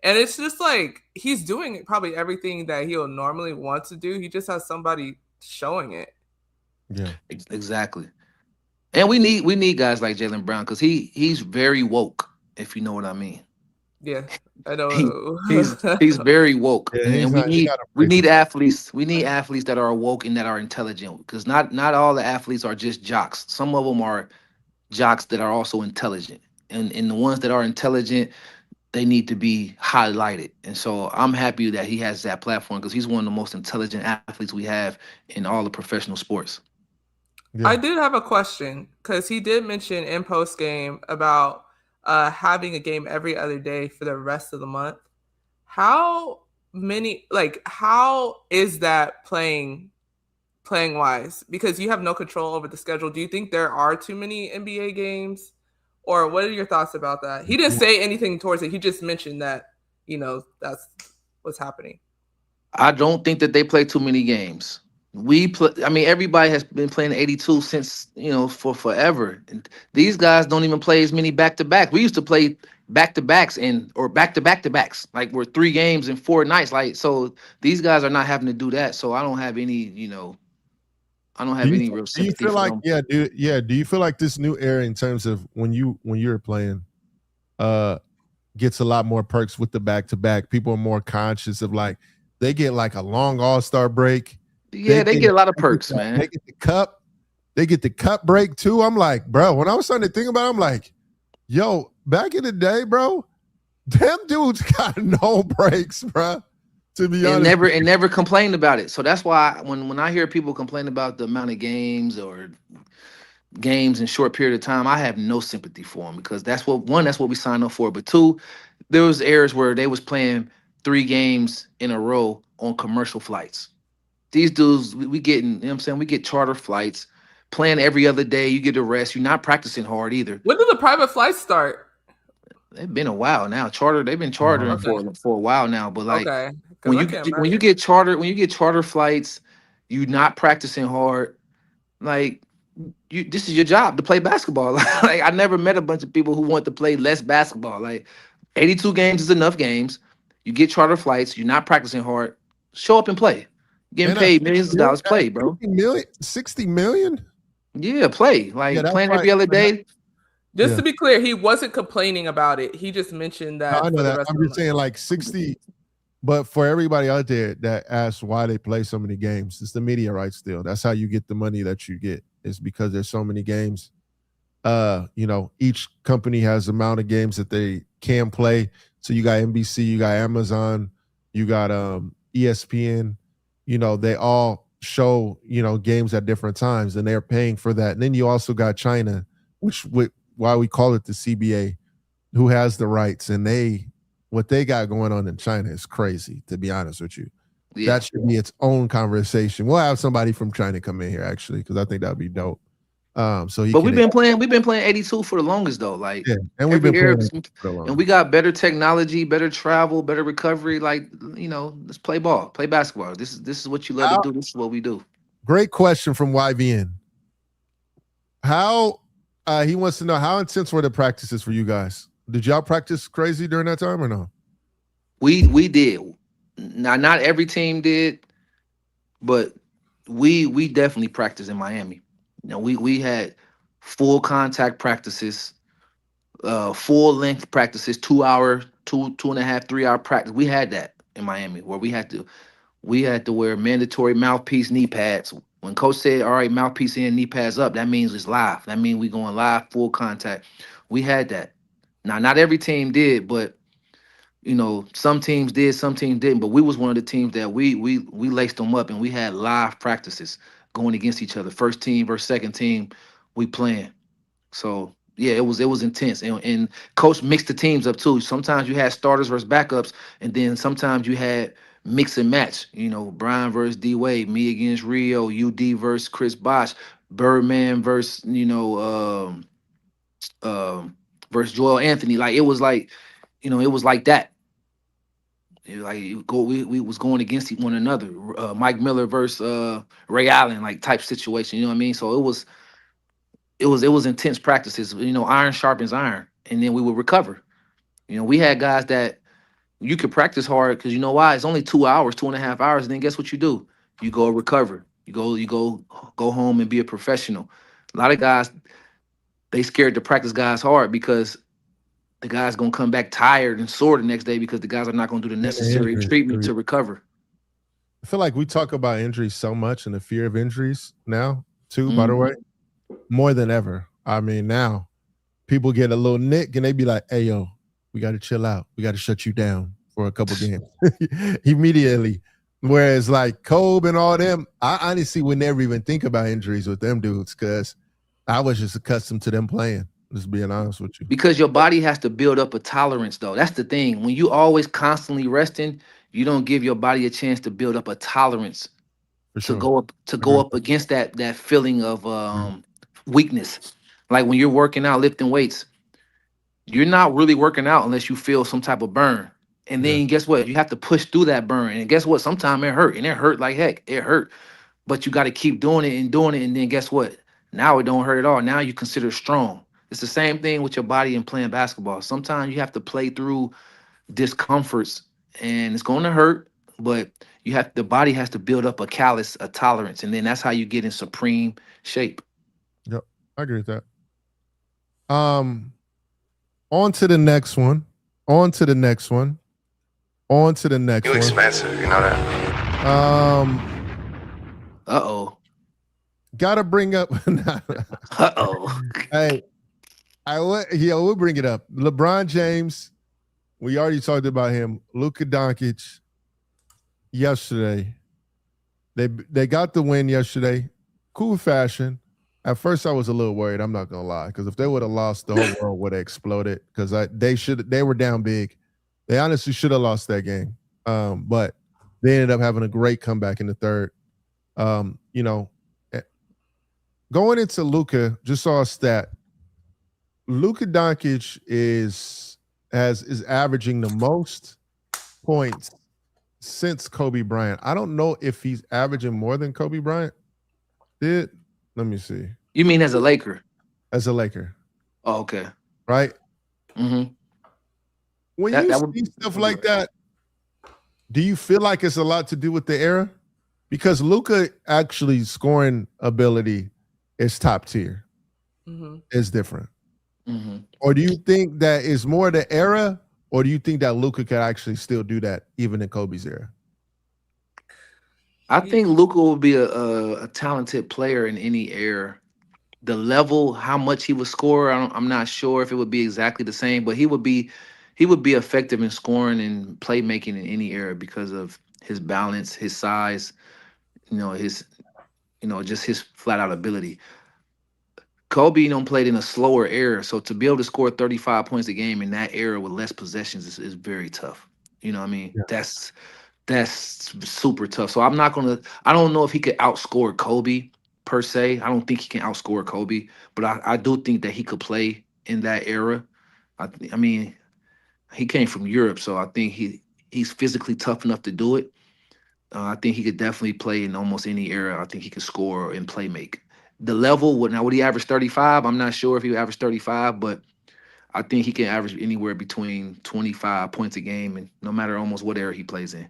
And it's just like he's doing probably everything that he'll normally want to do. He just has somebody showing it. Yeah, exactly. And we need guys like Jaylen Brown because he's very woke, if you know what I mean. Yeah, I know. He's very woke, yeah, and we need athletes. We need athletes that are woke and that are intelligent because not all the athletes are just jocks. Some of them are jocks that are also intelligent, and the ones that are intelligent, they need to be highlighted. And so I'm happy that he has that platform because he's one of the most intelligent athletes we have in all the professional sports. Yeah. I did have a question because he did mention in post game about having a game every other day for the rest of the month. How is that playing wise? Because you have no control over the schedule. Do you think there are too many NBA games? Or what are your thoughts about that? He didn't say anything towards it. He just mentioned that, that's what's happening. I don't think that they play too many games. Everybody has been playing 82 since, for forever. And these guys don't even play as many back-to-back. We used to play back-to-backs or back-to-back-to-backs. Like we're 3 games in 4 nights. Like, so these guys are not having to do that. So I don't have any, any real sympathy. Do you feel like, do you feel like this new era in terms of when you're playing gets a lot more perks with the back-to-back? People are more conscious of they get like a long all-star break. Yeah, they get a lot of perks, man. They get the cup. They get the cup break too. I'm like, bro, when I was starting to think about it, I'm like, yo, back in the day, bro, them dudes got no breaks, bro. To be honest. And never complained about it. So that's why when I hear people complain about the amount of games or games in short period of time, I have no sympathy for them because that's what we signed up for. But 2, there was eras where they was playing 3 games in a row on commercial flights. These dudes, we getting, you know what I'm saying? We get charter flights, playing every other day. You get a rest. You're not practicing hard either. When did the private flights start? They've been a while now. They've been chartering for a while now. But when you get charter flights, you're not practicing hard. This is your job to play basketball. I never met a bunch of people who want to play less basketball. 82 games is enough games. You get charter flights. You're not practicing hard. Show up and play. Getting paid millions of dollars, play, bro. 60 million? Yeah, play. Playing every other day. Just to be clear, he wasn't complaining about it. He just mentioned that. No, I know that. I'm just saying 60. But for everybody out there that asks why they play so many games, it's the media rights deal. That's how you get the money that you get. It's because there's so many games. Each company has the amount of games that they can play. So you got NBC, you got Amazon, you got ESPN. They all show, games at different times and they're paying for that. And then you also got China, why we call it the CBA, who has the rights. And what they got going on in China is crazy, to be honest with you. Yeah. That should be its own conversation. We'll have somebody from China come in here actually, because I think that'd be dope. We've been playing 82 for the longest though. And we've been playing and we got better technology, better travel, better recovery. Let's play ball, play basketball. This is what you love to do. This is what we do. Great question from YVN. How he wants to know how intense were the practices for you guys? Did y'all practice crazy during that time or no? We did. Now, not every team did, but we definitely practiced in Miami. We had full contact practices, full length practices, 2 hour, 2.5, 3 hour practice. We had that in Miami where we had to wear mandatory mouthpiece knee pads. When coach said, all right, mouthpiece in, knee pads up, that means it's live. That means we going live, full contact. We had that. Now, not every team did, but some teams did, some teams didn't. But we was one of the teams that we laced them up and we had live practices going against each other. First team versus second team, we playing. So yeah, it was intense, and coach mixed the teams up too. Sometimes you had starters versus backups, and then sometimes you had mix and match. You know, Brian versus D Wade, me against Rio, UD versus Chris Bosh, Birdman versus versus Joel Anthony. Like it was like, it was like that. Like we was going against one another. Mike Miller versus Ray Allen, like type situation. You know what I mean? So it was intense practices. Iron sharpens iron, and then we would recover. We had guys that you could practice hard because you know why? It's only 2 hours, 2.5 hours, and then guess what you do? You go recover. You go home and be a professional. A lot of guys, they scared to practice guys hard because the guy's gonna come back tired and sore the next day because the guys are not gonna do the And the necessary treatment to recover. I feel like we talk about injuries so much and the fear of injuries now, too, by the Mhm. way, more than ever. I mean, now people get a little nick and they be like, hey, yo, we got to chill out. We got to shut you down for a couple games immediately. Whereas like Kobe and all them, I honestly would never even think about injuries with them dudes because I was just accustomed to them playing, just being honest with you. Because your body has to build up a tolerance, though. That's the thing. When you always constantly resting, you don't give your body a chance to build up a tolerance For to sure. go up to I agree go with up against that feeling of that. weakness. Like when you're working out, lifting weights, you're not really working out unless you feel some type of burn. And Yeah. then guess what? You have to push through that burn. And guess what? Sometimes it hurt. And it hurt like heck. It hurt. But you got to keep doing it and doing it. And then guess what? Now it don't hurt at all. Now you consider strong. It's the same thing with your body and playing basketball. Sometimes you have to play through discomforts and it's going to hurt, but the body has to build up a callus, a tolerance, and then that's how you get in supreme shape. Yep. I agree with that. On to the next one. On to the next one. On to the next You one. expensive, you know that. Uh-oh. Gotta bring up. Uh-oh. Hey, we'll bring it up. LeBron James. We already talked about him. Luka Doncic. Yesterday, they got the win yesterday. Cool fashion. At first, I was a little worried. I'm not gonna lie, because if they would have lost, the whole world would have exploded. Because they were down big. They honestly should have lost that game. But they ended up having a great comeback in the third. Going into Luka, just saw a stat. Luka Doncic is averaging the most points since Kobe Bryant. I don't know if he's averaging more than Kobe Bryant did. Let me see. You mean as a Laker? As a Laker. Oh, okay. Right? Mm-hmm. When you see stuff like that, do you feel like it's a lot to do with the era? Because Luka actually scoring ability is top tier. Mm-hmm. It's different. Mm-hmm. Or do you think that is more the era, or do you think that Luka could actually still do that even in Kobe's era? I think Luka will be a talented player in any era. The level, how much he would score, I'm not sure if it would be exactly the same, but he would be effective in scoring and playmaking in any era because of his balance, his size, just his flat out ability. Kobe, played in a slower era, so to be able to score 35 points a game in that era with less possessions is very tough. You know what I mean? Yeah. That's super tough. So I don't know if he could outscore Kobe per se. I don't think he can outscore Kobe, but I do think that he could play in that era. I mean, he came from Europe, so I think he's physically tough enough to do it. I think he could definitely play in almost any era. I think he could score and play make. The level, would he average 35? I'm not sure if he would average 35, but I think he can average anywhere between 25 points a game, and no matter almost what era he plays in.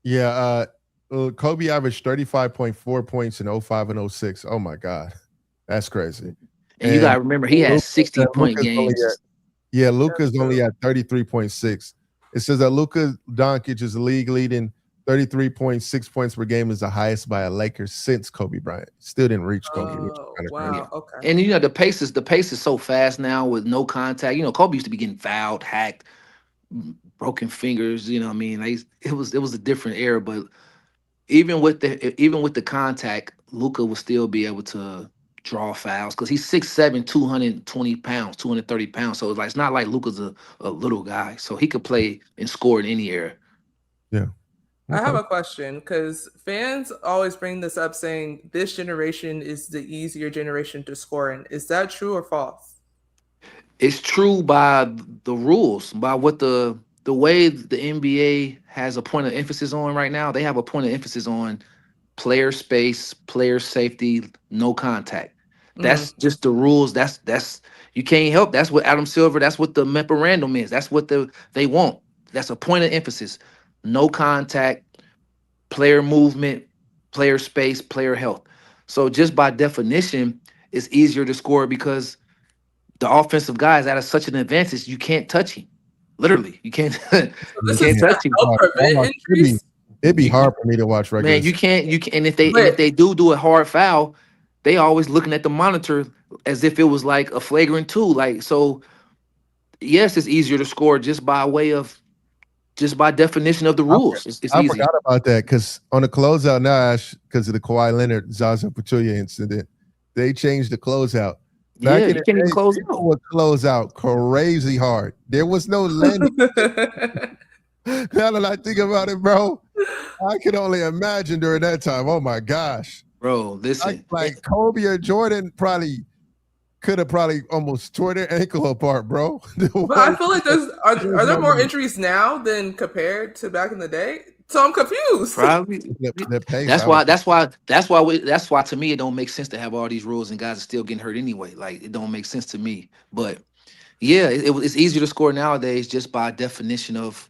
Yeah, Kobe averaged 35.4 points in 05 and 06. Oh my God. That's crazy. And you gotta remember he had 60-point games. Luka's only at 33.6. It says that Luka Doncic is league leading 33.6 points per game, is the highest by a Laker since Kobe Bryant. Still didn't reach Kobe. Oh, wow. Crazy. Okay. And the pace is so fast now with no contact. Kobe used to be getting fouled, hacked, broken fingers. You know what I mean? It was a different era, but even with the contact, Luka will still be able to draw fouls because he's 6'7", 220 pounds, 230 pounds. So it's not like Luka's a little guy. So he could play and score in any era. Yeah. I have a question because fans always bring this up saying this generation is the easier generation to score in. Is that true or false? It's true by the rules, by what the way the NBA has a point of emphasis on right now. They have a point of emphasis on player space, player safety, no contact. That's just the rules. That's you can't help. That's what Adam Silver. That's what the memorandum is. That's what they want. That's a point of emphasis. No contact, player movement, player space, player health. So just by definition, it's easier to score because the offensive guy is at such an advantage. You can't touch him. Literally, you can't. You can't touch him. It'd be hard for me to watch regular. Man, you can't. And if they do a hard foul, they always looking at the monitor as if it was like a flagrant 2. Like, so yes, it's easier to score just by definition of the rules. It's I easy. forgot about that because on the closeout now, Ash, because of the Kawhi Leonard Zaza Pachulia incident, they changed the closeout. Back you can't even close out. Would close out crazy hard. There was no landing. Now that I think about it, bro, I can only imagine during that time. Oh my gosh, bro, listen, like Kobe or Jordan could have almost tore their ankle apart, bro. But I feel like are there more injuries now than compared to back in the day? So I'm confused. Probably. That's why to me it don't make sense to have all these rules and guys are still getting hurt anyway. Like, it don't make sense to me. But yeah, it's easier to score nowadays just by definition of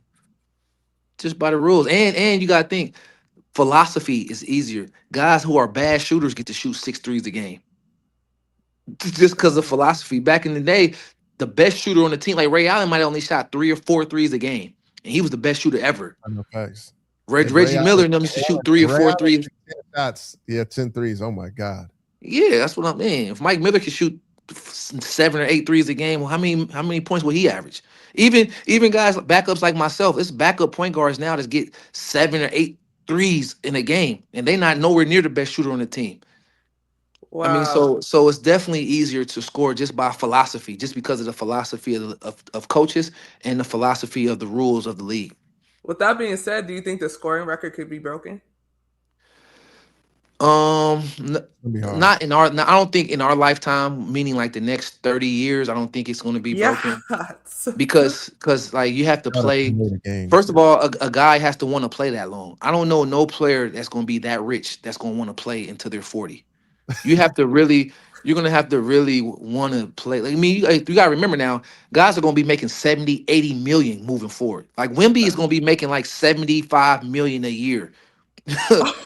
just by the rules. And you gotta think philosophy is easier. Guys who are bad shooters get to shoot 6 threes a game. Just because of philosophy. Back in the day, the best shooter on the team, like Ray Allen, might have only shot 3 or 4 threes a game. And he was the best shooter ever. I know, facts. Reggie Miller and them used to shoot 3 or 4 threes. 10 threes. Oh my God. Yeah, that's what I mean. If Mike Miller could shoot 7 or 8 threes a game, well, how many points will he average? Even guys backups like myself, it's backup point guards now that get 7 or 8 threes in a game, and they're not nowhere near the best shooter on the team. Wow. I mean, so it's definitely easier to score just by philosophy, just because of the philosophy of coaches and the philosophy of the rules of the league. With that being said, do you think the scoring record could be broken? Not in our. I don't think in our lifetime, meaning like the next 30 years. I don't think it's going to be broken because like you have to play. First of all, a guy has to want to play that long. I don't know no player that's going to be that rich that's going to want to play until they're 40. You have to really. You're going to have to really want to play. Like, I mean, you got to remember now, guys are going to be making 70, 80 million moving forward. Like Wemby is going to be making like 75 million a year.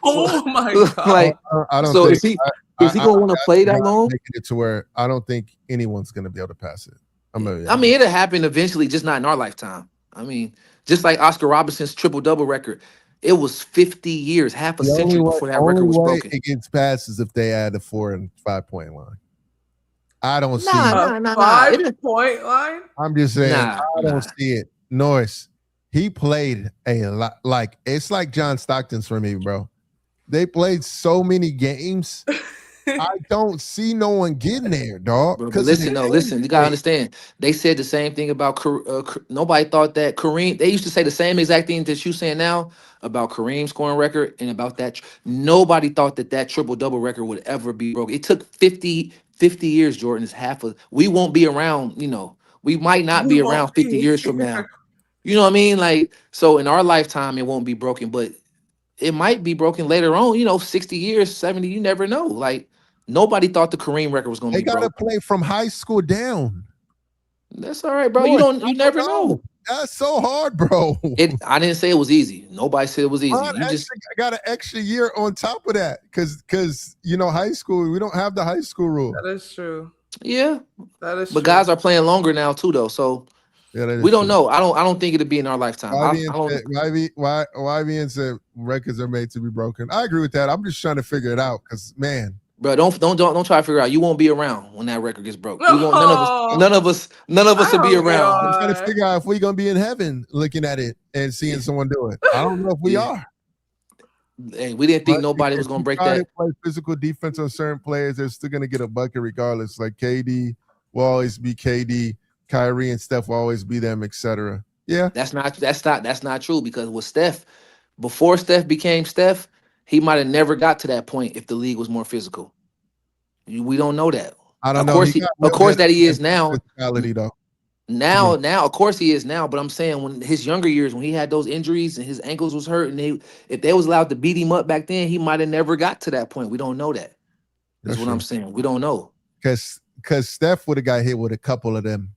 Oh my God. Like, I don't so think, is he going to want to play that long? Making it to where I don't think anyone's going to be able to pass it. I mean, it'll happen eventually, just not in our lifetime. I mean, just like Oscar Robinson's triple-double record. It was 50 years, half a century before that record was broken. It gets passed is if they add a 4 and 5 point line. I don't see 5 point line. I'm just saying, I don't see it. Norris, he played a lot. Like, it's like John Stockton's for me, bro. They played so many games. I don't see no one getting there, dog. Listen, you gotta understand. They said the same thing about nobody thought that Kareem. They used to say the same exact thing that you saying now about Kareem's scoring record and about that. Nobody thought that triple-double record would ever be broken. It took 50 years, Jordan. It's half of. We won't be around. You know, we might not be around 50 years from now. You know what I mean? Like, so in our lifetime, it won't be broken, but it might be broken later on. You know, 60 years, 70. You never know. Like. Nobody thought the Kareem record was going to be broken. They got to play from high school down. That's all right, bro. You never know. That's so hard, bro. I didn't say it was easy. Nobody said it was easy. I got an extra year on top of that because you know, high school, we don't have the high school rule. That is true. Yeah, that is. But guys are playing longer now too, though. So we don't know. I don't think it'll be in our lifetime. YBN said records are made to be broken. I agree with that. I'm just trying to figure it out because, man. Bro, don't try to figure out. You won't be around when that record gets broke. None of us will be around. I'm trying to figure out if we're gonna be in heaven looking at it and seeing someone do it. I don't know if we are. Hey, we didn't think nobody was if gonna you break try to that. play physical defense on certain players, they're still gonna get a bucket regardless. Like KD will always be KD, Kyrie and Steph will always be them, etc. Yeah, That's not true because with Steph, before Steph became Steph, he might have never got to that point if the league was more physical. We don't know that. I don't Of know. course, He got of real course good that he is at now. physicality though. Now, of course he is now. But I'm saying when his younger years, when he had those injuries and his ankles was hurt, and if they was allowed to beat him up back then, he might have never got to that point. We don't know that. Is That's what I'm true. saying. We don't know. Because Steph would have got hit with a couple of them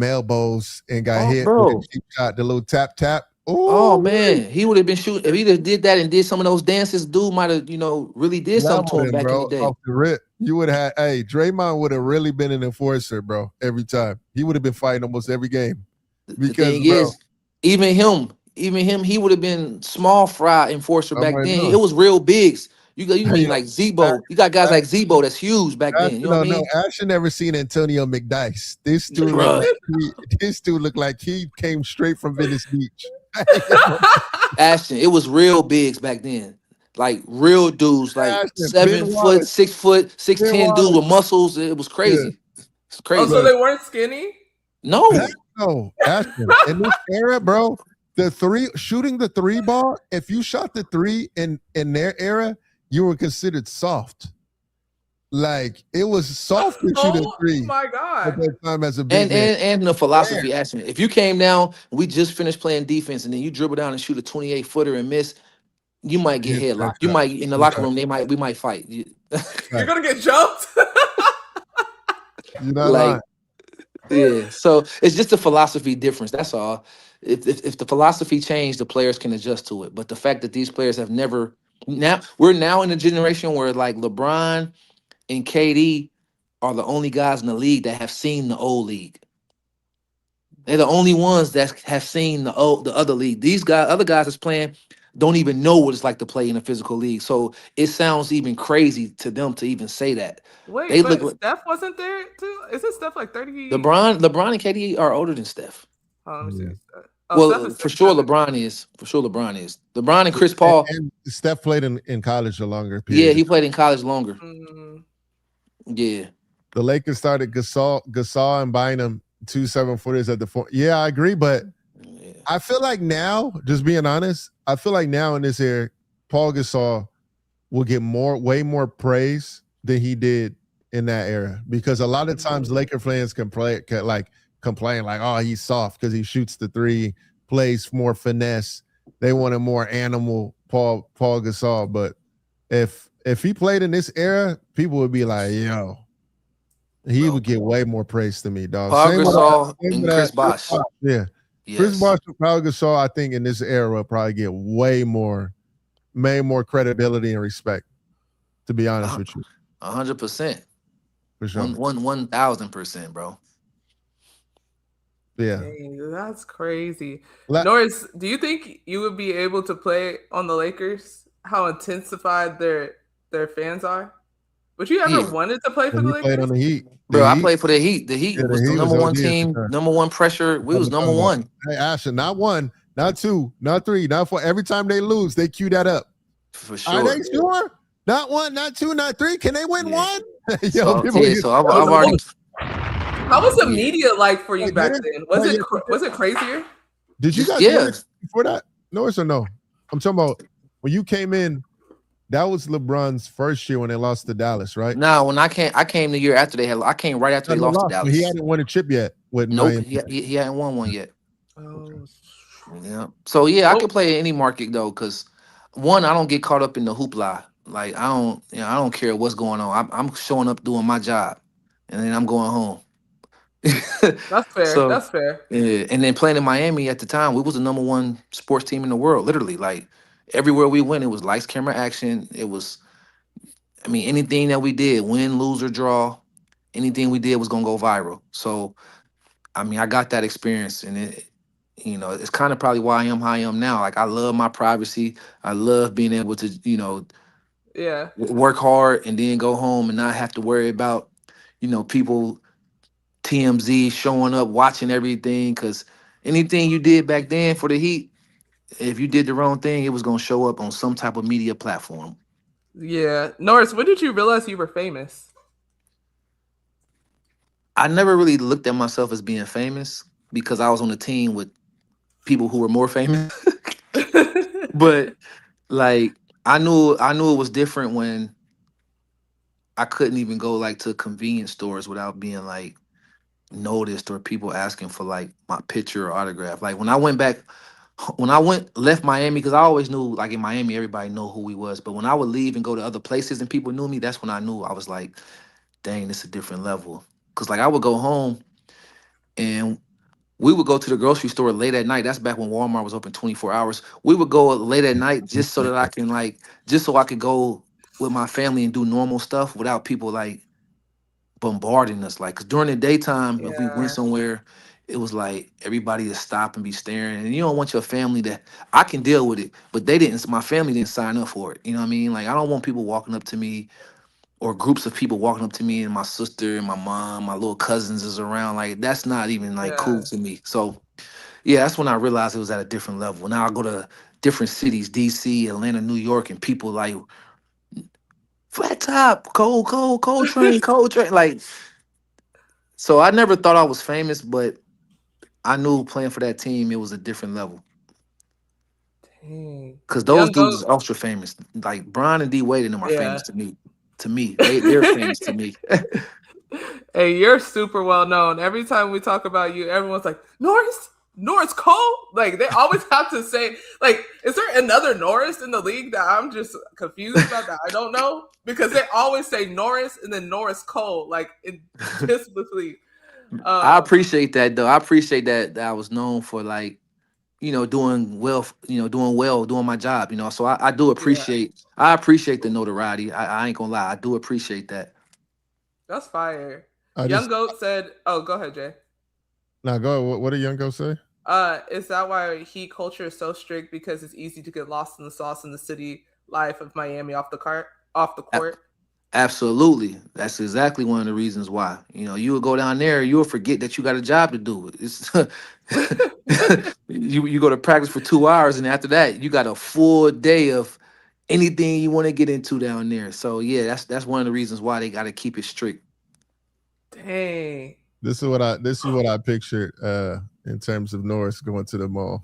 elbows and got Oh, hit with a bro. cheap shot, the little tap tap. Oh Oh, man, he would have been shooting if he just did that and did some of those dances. Dude might have, really did something to leveled him him, back in the bro, day. off the rip. You would have had, hey, Draymond would have really been an enforcer, bro, every time. He would have been fighting almost every game. The Because, thing bro, is, even him, he would have been small fry enforcer I back might then. know. It was real bigs. You Hey, mean yo, like Zebo? You got guys Ash, like Zebo that's huge back then. You know what I don't know. mean? Ashton never seen Antonio McDice. This dude looked Bruh, like he came straight from Venice Beach. Ashton, it was real bigs back then. Like real dudes, like Ashton, Ben 7 foot, Wallace, 6 foot, Ben 6'10" dudes Wallace. with muscles. It was Yeah, crazy. It's Oh, so crazy. they weren't skinny? heck No. no, Ashton. In this era, bro, shooting the three ball. If you shot the three in their era, you were considered soft. Like it was soft to shoot a three My at God. that time as a And big man. and the philosophy, Ashton. If you came down, we just finished playing defense, and then you dribble down and shoot a 28-footer and miss, you might get Yeah, headlocked. You might in the locker room. We might fight. You're gonna get jumped. You're not Like lying. yeah. So it's just a philosophy difference. That's all. If the philosophy changed, the players can adjust to it. But the fact that these players have never we're now in a generation where like LeBron and KD are the only guys in the league that have seen the old league. They're the only ones that have seen the other league. Other guys that's playing, don't even know what it's like to play in a physical league. So it sounds even crazy to them to even say that. Wait, They look but like Steph wasn't there too? Isn't Steph like 30? LeBron and KD are older than Steph. Oh, let me see. Yeah. Oh, Steph Well, is for sure 6'7". LeBron is. For sure LeBron is. LeBron and Chris Paul. And Steph played in college a longer Yeah, period. he played in college longer. Mm. Yeah. The Lakers started Gasol and buying them 2 7-footers at the four. Yeah, I agree, but Yeah. I feel like now, just being honest, I feel like now in this era, Paul Gasol will get way more praise than he did in that era, because a lot of times Laker fans complain like, oh, he's soft because he shoots the three, plays more finesse. They want a more animal Paul Gasol, but if he played in this era, people would be like, yo, he would get way more praise to me, dog. Paul Same Gasol with and Chris Bosh. Yeah. Chris Yes. Bosh and Paul Gasol, I think in this era will probably get way more credibility and respect, to be honest with you. 100%. For sure. 1,000%, bro. Yeah. Dang, that's crazy. Norris, do you think you would be able to play on the Lakers? How intensified their fans are? Would you ever wanted to play for the Lakers? Played on the Heat. Bro, I played for the Heat. The Heat was the number one team, number one pressure. We was number one. Hey, Ashton, not one, not two, not three, not four. Every time they lose, they cue that up. For sure. Are they sure? Not one, not two, not three. Can they win one? So I've already. How was the media like for you back then? Was it crazier? Did you guys win before that? Norris or no? I'm talking about when you came in. That was LeBron's first year when they lost to Dallas, right? No, when I came the year after I came right after they lost to Dallas. He hadn't won a chip yet with Nope, he hadn't won one yet. Oh, yeah. So yeah, I could play any market though, because one, I don't get caught up in the hoopla. Like I don't care what's going on. I'm showing up doing my job, and then I'm going home. That's fair. That's fair. Yeah, and then playing in Miami at the time, we was the number one sports team in the world. Literally, like everywhere we went, it was lights, camera, action. It was, I mean, anything that we did, win, lose, or draw, anything we did was gonna go viral. So, I mean, I got that experience, and it's kind of probably why I am how I am now. Like I love my privacy. I love being able to, work hard and then go home and not have to worry about, people. TMZ showing up, watching everything, because anything you did back then for the Heat, if you did the wrong thing, it was gonna show up on some type of media platform. Yeah. Norris, when did you realize you were famous? I never really looked at myself as being famous because I was on a team with people who were more famous. But like I knew it was different when I couldn't even go like to convenience stores without being like noticed or people asking for like my picture or autograph. Like when I went left Miami, because I always knew like in Miami everybody know who we was. But when I would leave and go to other places and people knew me, that's when I knew I was like, dang, this is a different level. Cause like I would go home and we would go to the grocery store late at night. That's back when Walmart was open 24 hours. We would go late at night just so that I can like, just so I could go with my family and do normal stuff without people like bombarding us. Like, cause during the daytime, if we went Yeah. somewhere, it was like everybody to stop and be staring. And you don't want your family to, I can deal with it, but they didn't, my family didn't sign up for it. You know what I mean? Like, I don't want people walking up to me or groups of people walking up to me and my sister and my mom, my little cousins is around. Like, that's not even like cool Yeah. to me. So, yeah, that's when I realized it was at a different level. Now I go to different cities, DC, Atlanta, New York, and people like flat top, cold train, cold train. Like, so I never thought I was famous, but I knew playing for that team, it was a different level. Dang. Cause those Young dudes Goat. is ultra famous. Like Brian and D Wade and them are famous Yeah. to me. To me, they're famous to me. Hey, you're super well known. Every time we talk about you, everyone's like, Norris Cole? Like, they always have to say, like, is there another Norris in the league that I'm just confused about that I don't know? Because they always say Norris and then Norris Cole, like, intisibly. I appreciate that though. I appreciate that I was known for like, doing well, doing my job, So I do Yeah, appreciate the notoriety. I ain't gonna lie, I do appreciate that. that's fire. I Young just Goat said, oh, go ahead, Jay. now go ahead. What did Young Go say? Is that why Heat culture is so strict because it's easy to get lost in the sauce in the city life of Miami off the A- court? Absolutely. That's exactly one of the reasons why. You would go down there, you will forget that you got a job to do. It's you go to practice for 2 hours, and after that, you got a full day of anything you want to get into down there. So yeah, that's one of the reasons why they got to keep it strict. Dang. This is what I pictured in terms of Norris going to the mall.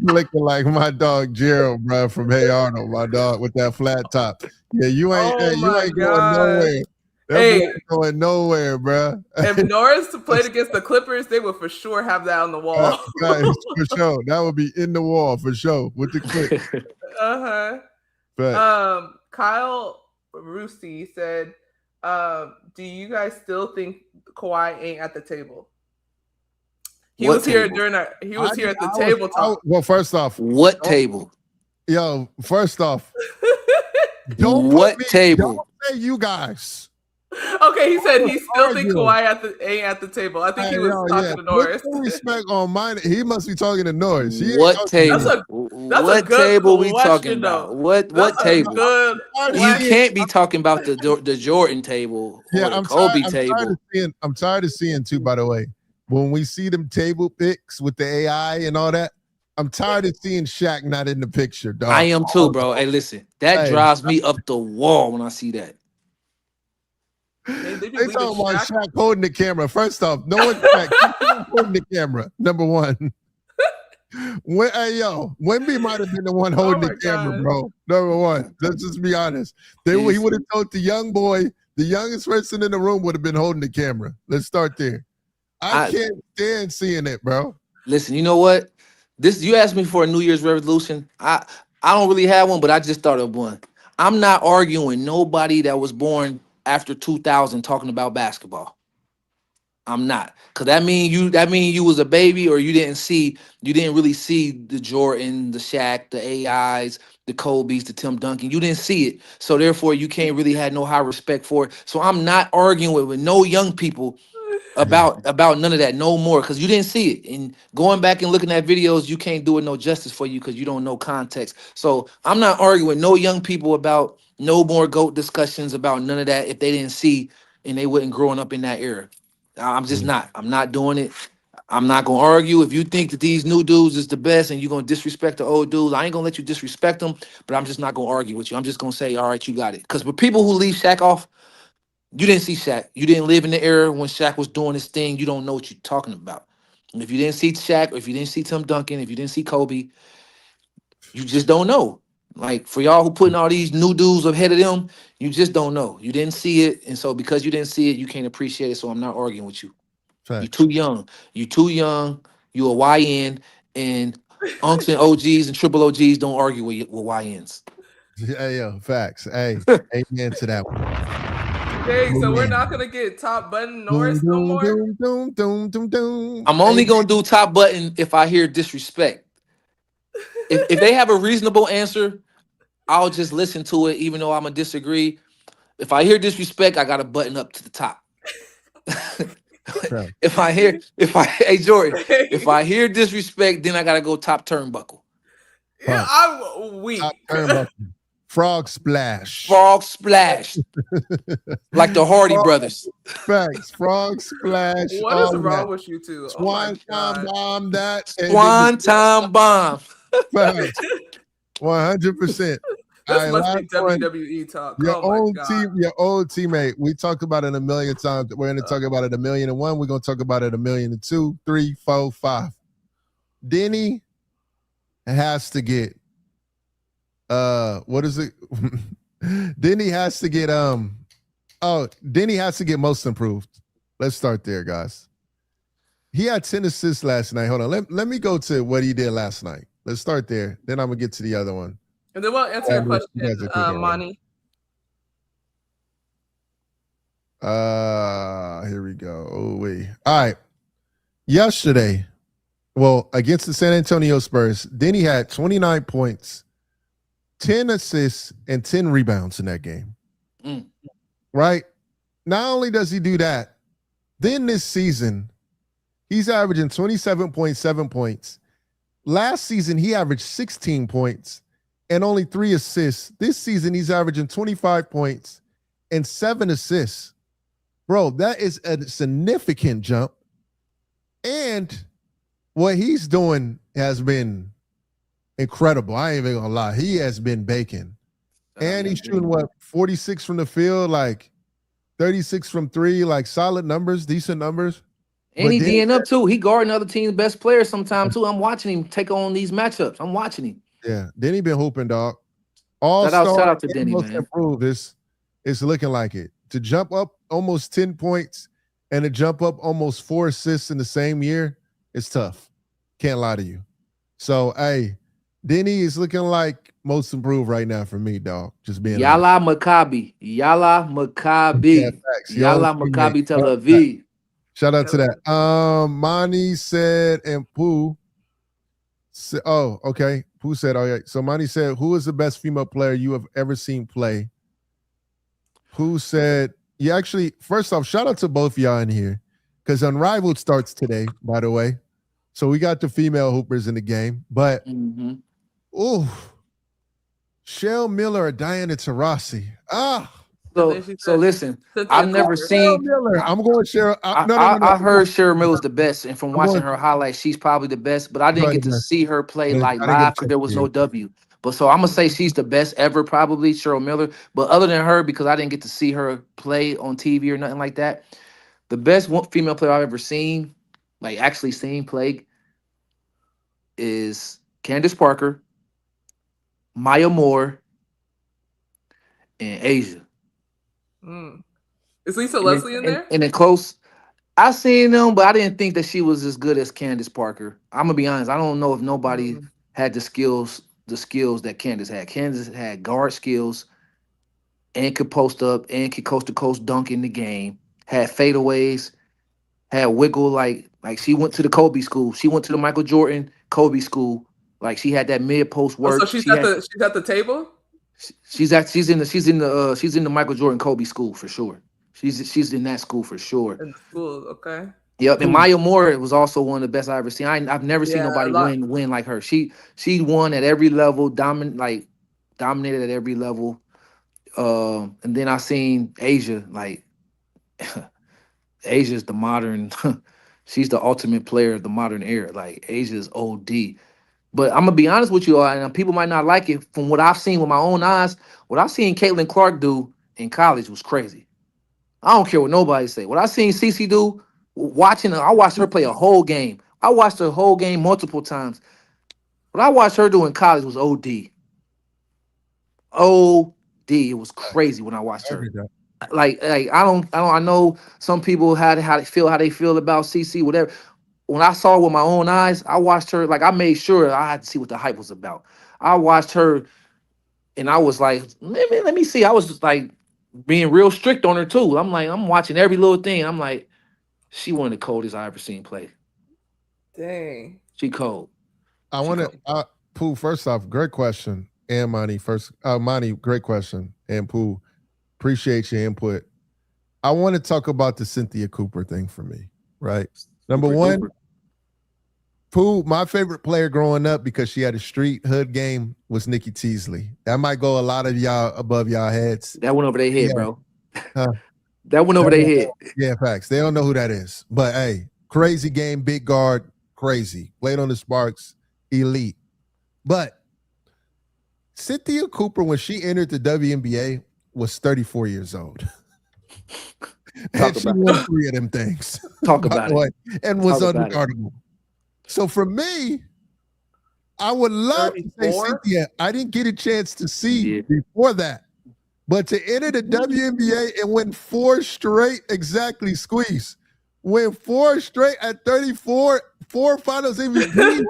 Looking like my dog Gerald, bro, from Hey Arnold, my dog with that flat top. Yeah, you ain't going nowhere. That boy ain't going nowhere, bro. If Norris played against the Clippers, they would for sure have that on the wall. Guys, for sure. That would be in the wall for sure with the clip. But Kyle Rusi said, do you guys still think Kawhi ain't at the table? He was here at the table talk. Well, first off, what table? Yo, first off, don't say you guys. Okay, he said he still think Kawhi ain't at the table. I think he was talking to Norris. Put respect on mine. He must be talking to Norris. What table? That's a good table we talking about? What table? You can't be talking about the Jordan table or the Kobe table. I'm tired of seeing too, by the way, when we see them table pics with the AI and all that, I'm tired of seeing Shaq not in the picture, dog. I am too, bro. Hey, listen, that drives me up the wall when I see that. They talking about Shaq holding the camera. First off, no one's holding the camera. Number one. Wemby might have been the one holding the camera, bro. Number one. Let's just be honest. He would have told the young boy, the youngest person in the room would have been holding the camera. Let's start there. I can't stand seeing it, bro. Listen, you know what? You asked me for a New Year's resolution. I don't really have one, but I just thought of one. I'm not arguing nobody that was born after 2000 talking about basketball. I'm not, because that mean you was a baby, or you didn't really see the Jordan, the Shaq, the AIs, the Kobe's, the Tim Duncan. You didn't see it, so therefore you can't really have no high respect for it. So I'm not arguing with no young people about none of that no more, because you didn't see it. And going back and looking at videos, you can't do it no justice for you because you don't know context. So I'm not arguing with no young people about no more GOAT discussions about none of that if they didn't see and they wasn't growing up in that era. I'm just not. I'm not doing it. I'm not gonna argue. If you think that these new dudes is the best and you're gonna disrespect the old dudes, I ain't gonna let you disrespect them, but I'm just not gonna argue with you. I'm just gonna say, all right, you got it. Because with people who leave Shaq off, you didn't see Shaq. You didn't live in the era when Shaq was doing his thing. You don't know what you're talking about. And if you didn't see Shaq, or if you didn't see Tim Duncan, if you didn't see Kobe, you just don't know. Like for y'all who putting all these new dudes ahead of them, you just don't know. You didn't see it, and so because you didn't see it, you can't appreciate it. So I'm not arguing with you. You Facts. too young. You too young. You a YN, and unks and OGs and triple OGs don't argue with YNs. Yeah, yo, facts. Hey, amen to that one. Hey, so we're not gonna get top button Norris Doom, no doom, more. doom, doom, doom, doom, doom. I'm only gonna do top button if I hear disrespect. If they have a reasonable answer, I'll just listen to it, even though I'm gonna disagree. If I hear disrespect, I got to button up to the top. Hey Jordan, if I hear disrespect, then I gotta go top turnbuckle. Yeah, I'm weak. Top turnbuckle. Frog splash. Frog splash. Like the Hardy brothers. Facts. Frog splash. What is wrong with you two? Swanton bomb that. Swanton bomb. Facts. 100%. This must be WWE talk. Your old teammate. We talked about it a million times. We're going to talk about it 1,000,001. We're going to talk about it 1,000,002, 3, 4, 5. Denny has to get what is it? Denny has to get Denny has to get most improved. Let's start there, guys. He had 10 assists last night. Hold on. Let me go to what he did last night. Let's start there. Then I'm gonna get to the other one. And then we'll answer your question, Monty. Here we go. Oh, wait. All right. Yesterday, against the San Antonio Spurs, Denny had 29 points, 10 assists, and 10 rebounds in that game. Right? Not only does he do that, then this season, he's averaging 27.7 points. Last season, he averaged 16 points and only 3 assists. This season, he's averaging 25 points and 7 assists. Bro, that is a significant jump. And what he's doing has been incredible. I ain't even gonna lie. He has been baking. And he's shooting 46 from the field, like 36 from 3, like solid numbers, decent numbers. And he D'ing up too. He guarding other teams' best players sometimes too. I'm watching him take on these matchups. I'm watching him. Yeah, Denny been hooping, dog. Shout out to Denny, man. Improved. It's looking like it. To jump up almost 10 points and to jump up almost 4 assists in the same year, it's tough. Can't lie to you. So, hey, Denny is looking like most improved right now for me, dog. Just being Yala Maccabi. Yala Maccabi. Yeah, Yala Maccabi Tel Aviv. Shout out to that. Mani said, and Pooh said, oh, okay. Pooh said, all right. So Mani said, who is the best female player you have ever seen play? Pooh said, first off, shout out to both of y'all in here because Unrivaled starts today, by the way. So we got the female hoopers in the game. But, Shell Miller or Diana Taurasi. So listen, I've never seen Miller. I'm going Cheryl. I heard Cheryl Miller's the best, and from watching her highlights, she's probably the best. But I didn't get to see her play like live because there was no W. But so I'm gonna say she's the best ever, probably Cheryl Miller. But other than her, because I didn't get to see her play on TV or nothing like that, the best female player I've ever seen, like actually seen play, is Candace Parker, Maya Moore, and Asia. Is Lisa Leslie in there? And then close, I seen them, but I didn't think that she was as good as Candace Parker. I'm gonna be honest. I don't know if nobody had the skills that Candace had. Candace had guard skills and could post up and could coast to coast dunk in the game. Had fadeaways, had wiggle like she went to the Kobe school. She went to the Michael Jordan Kobe school. Like she had that mid post work. So she's at the table. She's in the Michael Jordan Kobe school for sure. She's in that school for sure. In the school, okay. Yep, and Maya Moore was also one of the best I've ever seen. I've never seen nobody win like her. She won at every level, dominated at every level. And then I seen Asia, like Asia's the modern She's the ultimate player of the modern era. Like Asia's OD. But I'm gonna be honest with you all, and people might not like it. From what I've seen with my own eyes, what I've seen Caitlin Clark do in college was crazy. I don't care what nobody say. What I seen Cece do, watching her, I watched her play a whole game. I watched her whole game multiple times. What I watched her do in college was OD. OD. It was crazy when I watched her. Like I know some people had how they feel about CC, whatever. When I saw it with my own eyes, I watched her, like I made sure I had to see what the hype was about. I watched her and I was like, let me see. I was just like being real strict on her too. I'm watching every little thing. I'm like, she one of the coldest I ever seen play. Dang. She cold. I want to Pooh, first off, great question. And Monty, great question. And Pooh, appreciate your input. I want to talk about the Cynthia Cooper thing for me, right? Number one, Pooh, my favorite player growing up because she had a street hood game was Nikki Teasley. That might go a lot of y'all above y'all heads. That went over their head, bro. That went over their head. Yeah, facts. They don't know who that is. But hey, crazy game, big guard, crazy. Played on the Sparks, elite. But Cynthia Cooper, when she entered the WNBA, was 34 years old. And she won 3 of them things. Talk about it. And was unguardable. So for me, I would love 34? To say Cynthia. I didn't get a chance to see before that. But to enter the WNBA and win 4 straight, exactly, squeeze. Win 4 straight at 34, 4 finals MVP.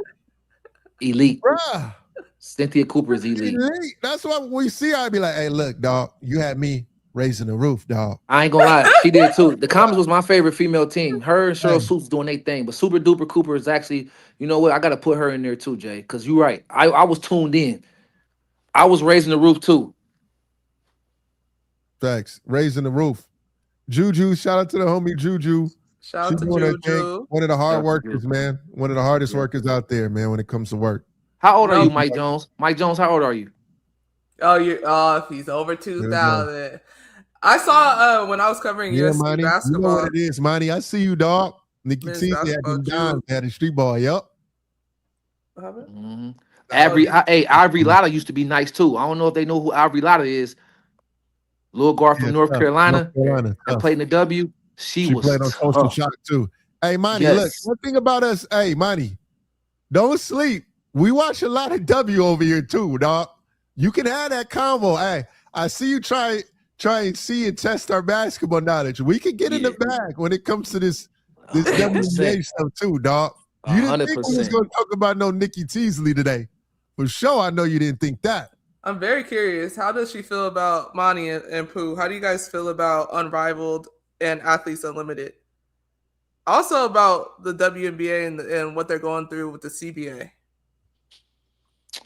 Elite. Bruh. Cynthia Cooper is elite. That's why when we see her, I'd be like, hey, look, dog, you had me raising the roof, dog. I ain't gonna lie, she did too. The Comets was my favorite female team. Her and Cheryl Swoops doing their thing, but Super Duper Cooper is actually, you know what? I gotta put her in there too, Jay, because you're right. I was tuned in. I was raising the roof too. Thanks. Raising the roof. Juju, shout out to the homie Juju. Shout out to Juju. One of the hard workers, man. One of the hardest workers out there, man, when it comes to work. How old are you, Mike Jones? Mike Jones, how old are you? If he's over 2,000. I saw when I was covering USC basketball. You know what it is, Monty. I see you, dog. Nikki T had them down, had a street ball. Yep. Mm-hmm. Ivory Latta used to be nice too. I don't know if they know who Ivory Latta is. Little guard from North Carolina. And played in the W. She played on Social Shock too. Hey, Monty, look, one thing about us, hey, Monty, don't sleep. We watch a lot of W over here too, dog. You can have that combo. Hey, I see you try and see and test our basketball knowledge. We can get in the bag when it comes to this WNBA stuff too, dog. You didn't think we was going to talk about no Nikki Teasley today. For sure, I know you didn't think that. I'm very curious. How does she feel about Monty and Pooh? How do you guys feel about Unrivaled and Athletes Unlimited? Also about the WNBA and what they're going through with the CBA.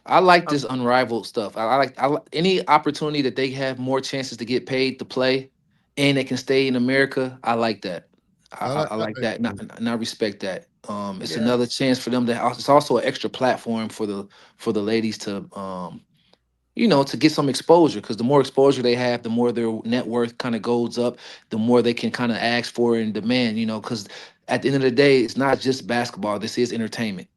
I like this Unrivaled stuff. I like any opportunity that they have more chances to get paid to play and they can stay in America. I like that. I like that. And I respect that. It's another chance for them to. It's also an extra platform for the ladies to to get some exposure, because the more exposure they have, the more their net worth kind of goes up, the more they can kind of ask for and demand, because at the end of the day, it's not just basketball. This is entertainment.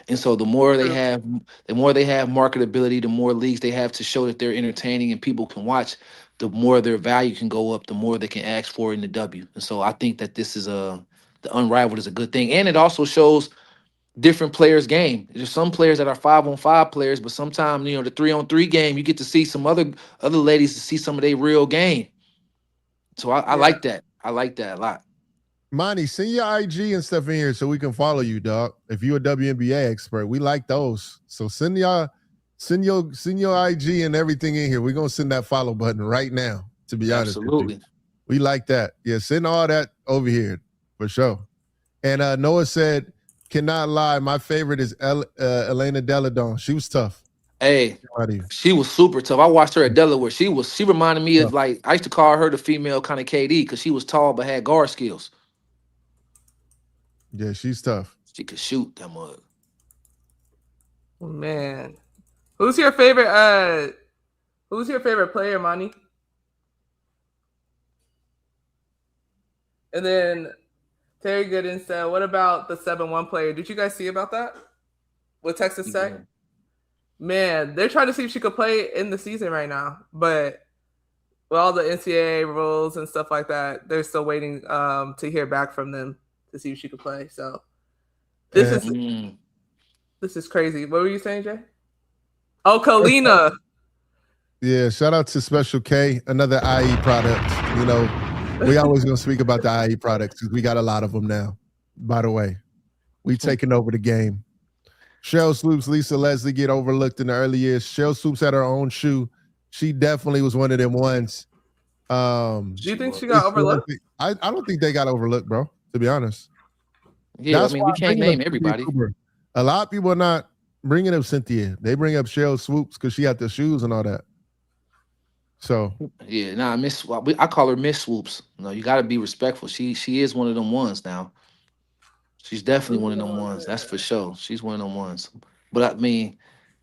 And so the more they have marketability, the more leagues they have to show that they're entertaining and people can watch, the more their value can go up, the more they can ask for in the W. And so I think that this is the Unrivaled is a good thing. And it also shows different players' game. There's some players that are 5-on-5 players, but sometimes, the 3-on-3 game, you get to see some other ladies to see some of their real game. So I like that. I like that a lot. Monty, send your IG and stuff in here so we can follow you, dog. If you're a WNBA expert, we like those. So send your IG and everything in here. We're gonna send that follow button right now, to be honest with you. Absolutely. We like that. Yeah, send all that over here for sure. And Noah said, cannot lie, my favorite is Elena Deladon. She was tough. Hey, she was super tough. I watched her at Delaware. She reminded me of, like, I used to call her the female kind of KD because she was tall but had guard skills. Yeah, she's tough. She could shoot that mug. Man, who's your favorite player, Monty? And then Terry Gooden said, "What about the 7-1 player? Did you guys see about that with Texas Tech? Man, they're trying to see if she could play in the season right now, but with all the NCAA rules and stuff like that, they're still waiting to hear back from them to see if she could play. So this is crazy. What were you saying, Jay? Oh, Kalina. Yeah, shout out to Special K, another IE product. You know, we always gonna speak about the IE products because we got a lot of them now. By the way, we taking over the game. Cheryl Swoops, Lisa Leslie get overlooked in the early years. Cheryl Swoops had her own shoe. She definitely was one of them ones. Do you think she got overlooked? I don't think they got overlooked, bro, to be honest. Yeah, that's we can't name everybody. A lot of people are not bringing up Cynthia. They bring up Cheryl Swoops because she had the shoes and all that. So yeah, I call her Miss Swoops. No, you got to be respectful. She is one of them ones now. She's definitely one of them ones. That's for sure. She's one of them ones. But I mean,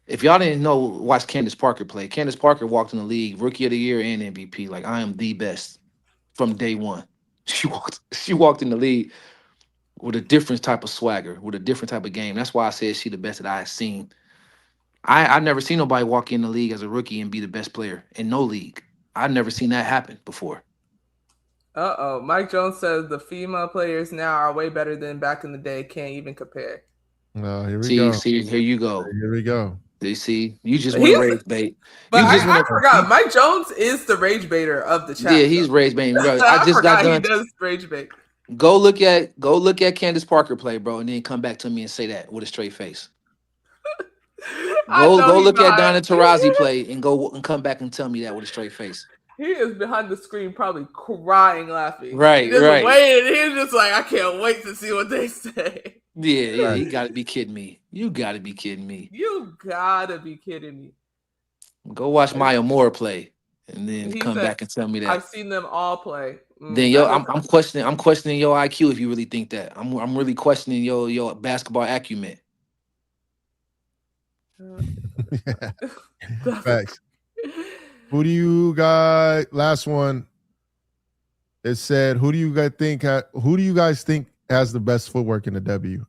if y'all didn't know, watch Candace Parker play. Candace Parker walked in the league, Rookie of the Year and MVP. Like, I am the best from day one. She walked in the league with a different type of swagger, with a different type of game. That's why I said she the best that I have seen. I've never seen nobody walk in the league as a rookie and be the best player in no league. I've never seen that happen before. Mike Jones says the female players now are way better than back in the day. Can't even compare. Oh, here we go. See, here you go. Here we go. You see, you just want to rage bait. But I forgot. Mike Jones is the rage baiter of the chat. Yeah, he's rage baiting. I just got done. He does rage bait. Go look at Candace Parker play, bro, and then come back to me and say that with a straight face. Go look at Donna Taurasi play and come back and tell me that with a straight face. He is behind the screen, probably crying, laughing. Right. He's just like, I can't wait to see what they say. Yeah. You got to be kidding me. You got to be kidding me. You gotta be kidding me. Go watch Maya Moore play, and then come back and tell me that. I've seen them all play. Then I'm questioning your IQ if you really think that. I'm really questioning your basketball acumen. Facts. Who do you guys? Last one. It said, who do you guys think has the best footwork in the W?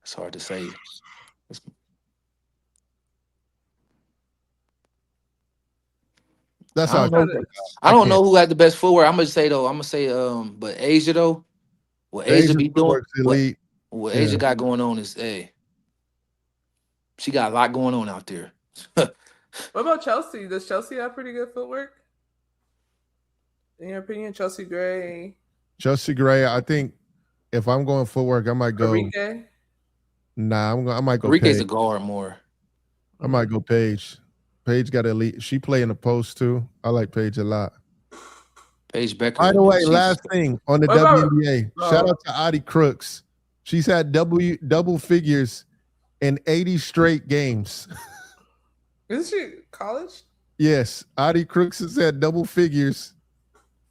It's hard to say. That's how I don't know who had the best footwork. I'm gonna say, but Asia though, what Asia be doing, what Asia got going on is, she got a lot going on out there. What about Chelsea? Does Chelsea have pretty good footwork? In your opinion, Chelsea Gray? I think if I'm going footwork, I might go. Enrique? Nah, I might go. Enrique's a guard more. I might go Paige. Paige got elite. She play in the post too. I like Paige a lot. Paige Becker. By the way, last thing on the WNBA. Shout out to Audie Crooks. She's had double figures in 80 straight games. Isn't she college? Yes. Audie Crooks has had double figures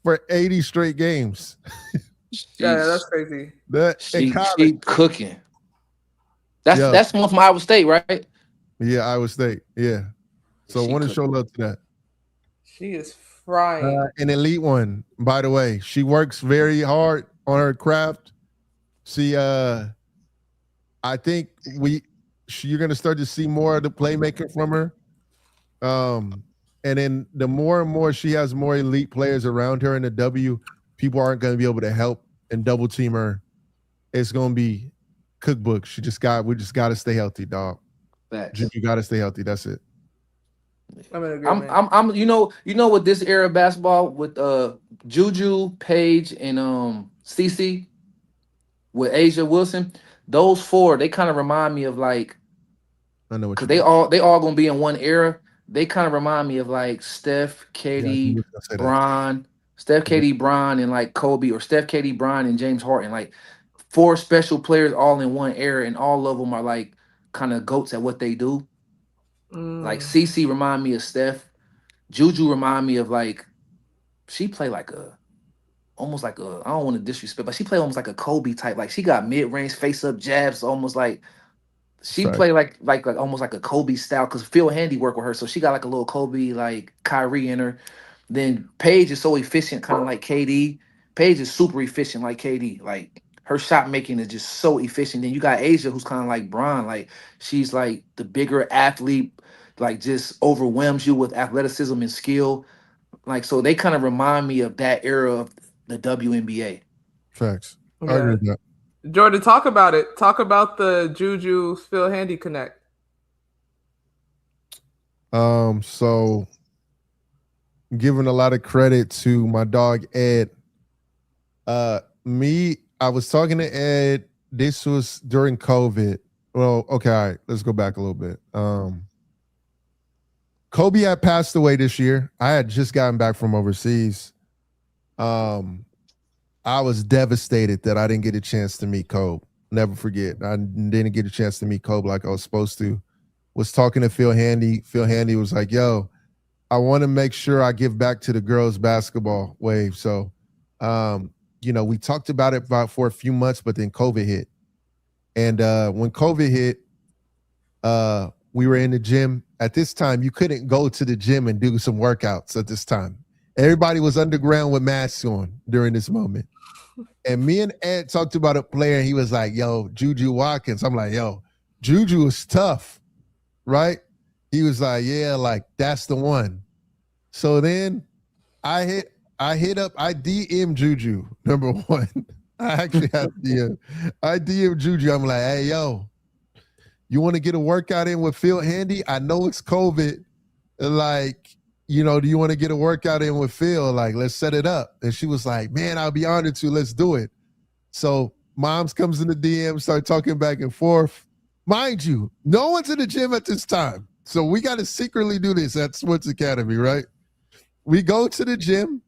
for 80 straight games. Yeah, that's crazy. She cooking. That's one from Iowa State, right? Yeah, Iowa State. Yeah. So I want to show love to that. She is frying. An elite one, by the way. She works very hard on her craft. I think you're gonna start to see more of the playmaking from her. And then the more and more she has more elite players around her in the W, people aren't gonna be able to help and double team her. It's gonna be cookbook. We just gotta stay healthy, dog. You gotta stay healthy. That's it. I'm you know what this era of basketball with Juju, Paige, and CC with Asia Wilson, those four, they kind of remind me of like, I know what because they all gonna be in one era. They kind of remind me of like Steph, Katie, Bron, and like Kobe, or Steph, Katie, Bron, and James Harden. Like four special players all in one era, and all of them are like kind of goats at what they do. Like CC remind me of Steph. Juju remind me of like, she play like almost like I don't want to disrespect, but she play almost like a Kobe type. Like she got mid-range face-up jabs, almost like she play like almost like a Kobe style, because Phil Handy work with her, so she got like a little Kobe, like Kyrie in her. Then Paige is so efficient, kind of like KD. Paige is super efficient, like KD. Like her shot making is just so efficient. Then you got Asia, who's kind of like Bron. Like she's like the bigger athlete, like just overwhelms you with athleticism and skill. Like so, they kind of remind me of that era of the WNBA. Facts. I agree with that. Jordan, talk about it. Talk about the Juju Phil Handy connect. So giving a lot of credit to my dog Ed. I was talking to Ed. This was during COVID. Well, okay, all right, let's go back a little bit. Kobe had passed away this year. I had just gotten back from overseas. I was devastated that I didn't get a chance to meet Kobe. Never forget. I didn't get a chance to meet Kobe like I was supposed to. Was talking to Phil Handy. Phil Handy was like, yo, I want to make sure I give back to the girls basketball wave. So, we talked about it for a few months, but then COVID hit. And when COVID hit, we were in the gym. At this time, you couldn't go to the gym and do some workouts at this time. Everybody was underground with masks on during this moment. And me and Ed talked about a player. He was like, yo, Juju Watkins. I'm like, yo, Juju is tough, right? He was like, yeah, like that's the one. So then I DM Juju, number one. I actually have DM. I DM Juju. I'm like, hey, yo, you want to get a workout in with Phil Handy? I know it's COVID. Like, do you want to get a workout in with Phil? Like, let's set it up. And she was like, man, I'll be honored to. Let's do it. So Moms comes in the DM, start talking back and forth. Mind you, no one's in the gym at this time. So we got to secretly do this at Sports Academy, right? We go to the gym.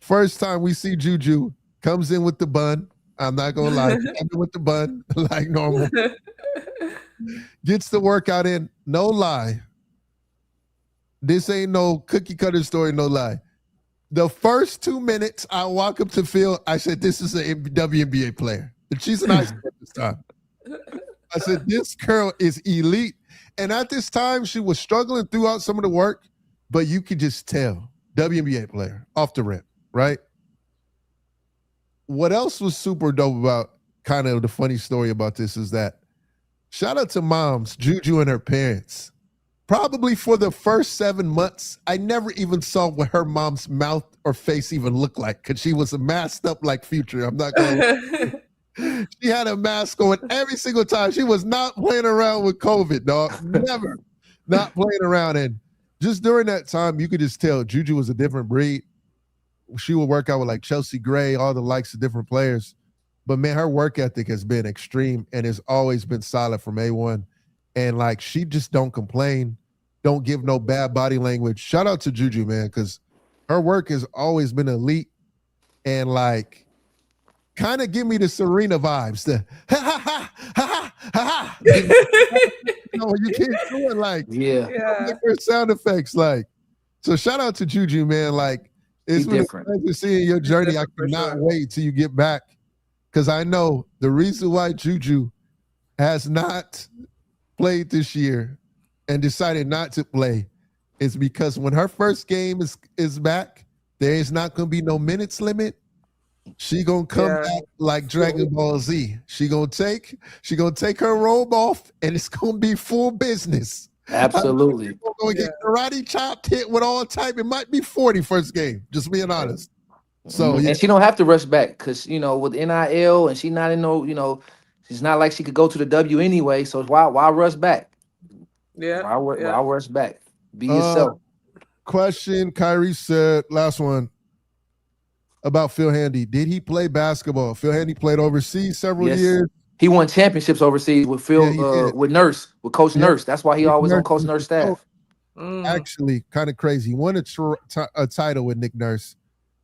First time we see Juju, comes in with the bun. I'm not going to lie. Comes in with the bun, like normal. Gets the workout in. No lie. This ain't no cookie cutter story, no lie. The first 2 minutes, I walk up to Phil. I said, this is a WNBA player. And she's an ice player this time. I said, this girl is elite. And at this time, she was struggling throughout some of the work, but you could just tell, WNBA player, off the rip, right? What else was super dope about kind of the funny story about this is that shout out to Moms, Juju and her parents. Probably for the first 7 months, I never even saw what her mom's mouth or face even looked like because she was masked up like Future. I'm not going to. She had a mask on every single time. She was not playing around with COVID, dog. Never. Not playing around. And just during that time, you could just tell Juju was a different breed. She would work out with like Chelsea Gray, all the likes of different players. But man, her work ethic has been extreme and has always been solid from A1. And like, she just don't complain, don't give no bad body language. Shout out to Juju, man, because her work has always been elite and like kind of give me the Serena vibes. The ha ha ha ha ha ha. You can't do it like her sound effects. Like, so shout out to Juju, man. Like, it's been a pleasure seeing your journey. I cannot wait till you get back because I know the reason why Juju has not played this year and decided not to play is because when her first game is back, there is not going to be no minutes limit. She going to come back like Dragon Ball Z. She going to take her robe off and it's going to be full business. Absolutely. We're going to get karate chopped, hit with all type. It might be 40 first game, just being honest. So and she don't have to rush back because, with NIL and she not in she's not like she could go to the W anyway. So why rush back? Yeah. Why rush back? Be yourself. Question, Kyrie said, last one about Phil Handy. Did he play basketball? Phil Handy played overseas several years. He won championships overseas with Phil, with Coach Nurse. That's why he always on Coach Nurse staff. Actually, kind of crazy. He won a title with Nick Nurse.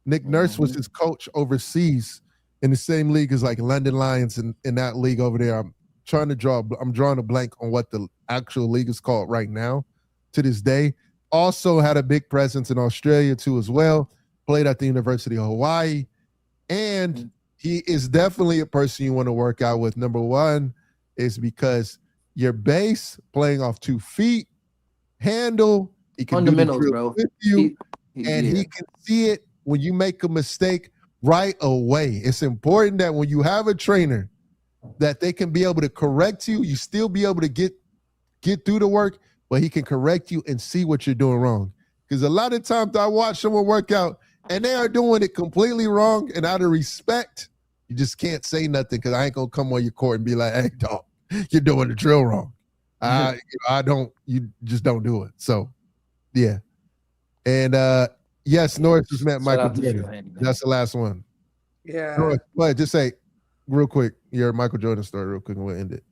Nick Nurse was his coach overseas in the same league as like London Lions in that league over there. I'm drawing a blank on what the actual league is called right now to this day. Also had a big presence in Australia too as well. Played at the University of Hawaii. And he is definitely a person you want to work out with. Number one is because your base playing off 2 feet, handle, he can fundamentals, bro. With you, he can see it when you make a mistake. right away. It's important that when you have a trainer that they can be able to correct you, you still be able to get through the work, but he can correct you and see what you're doing wrong. Because a lot of times I watch someone work out and they are doing it completely wrong, and out of respect, you just can't say nothing because I ain't going to come on your court and be like, hey, dog, you're doing the drill wrong. You just don't do it. So, yeah. And yes, Norris just met Michael Jordan. That's the last one. Yeah. Norris, but just say real quick your Michael Jordan story real quick and we'll end it.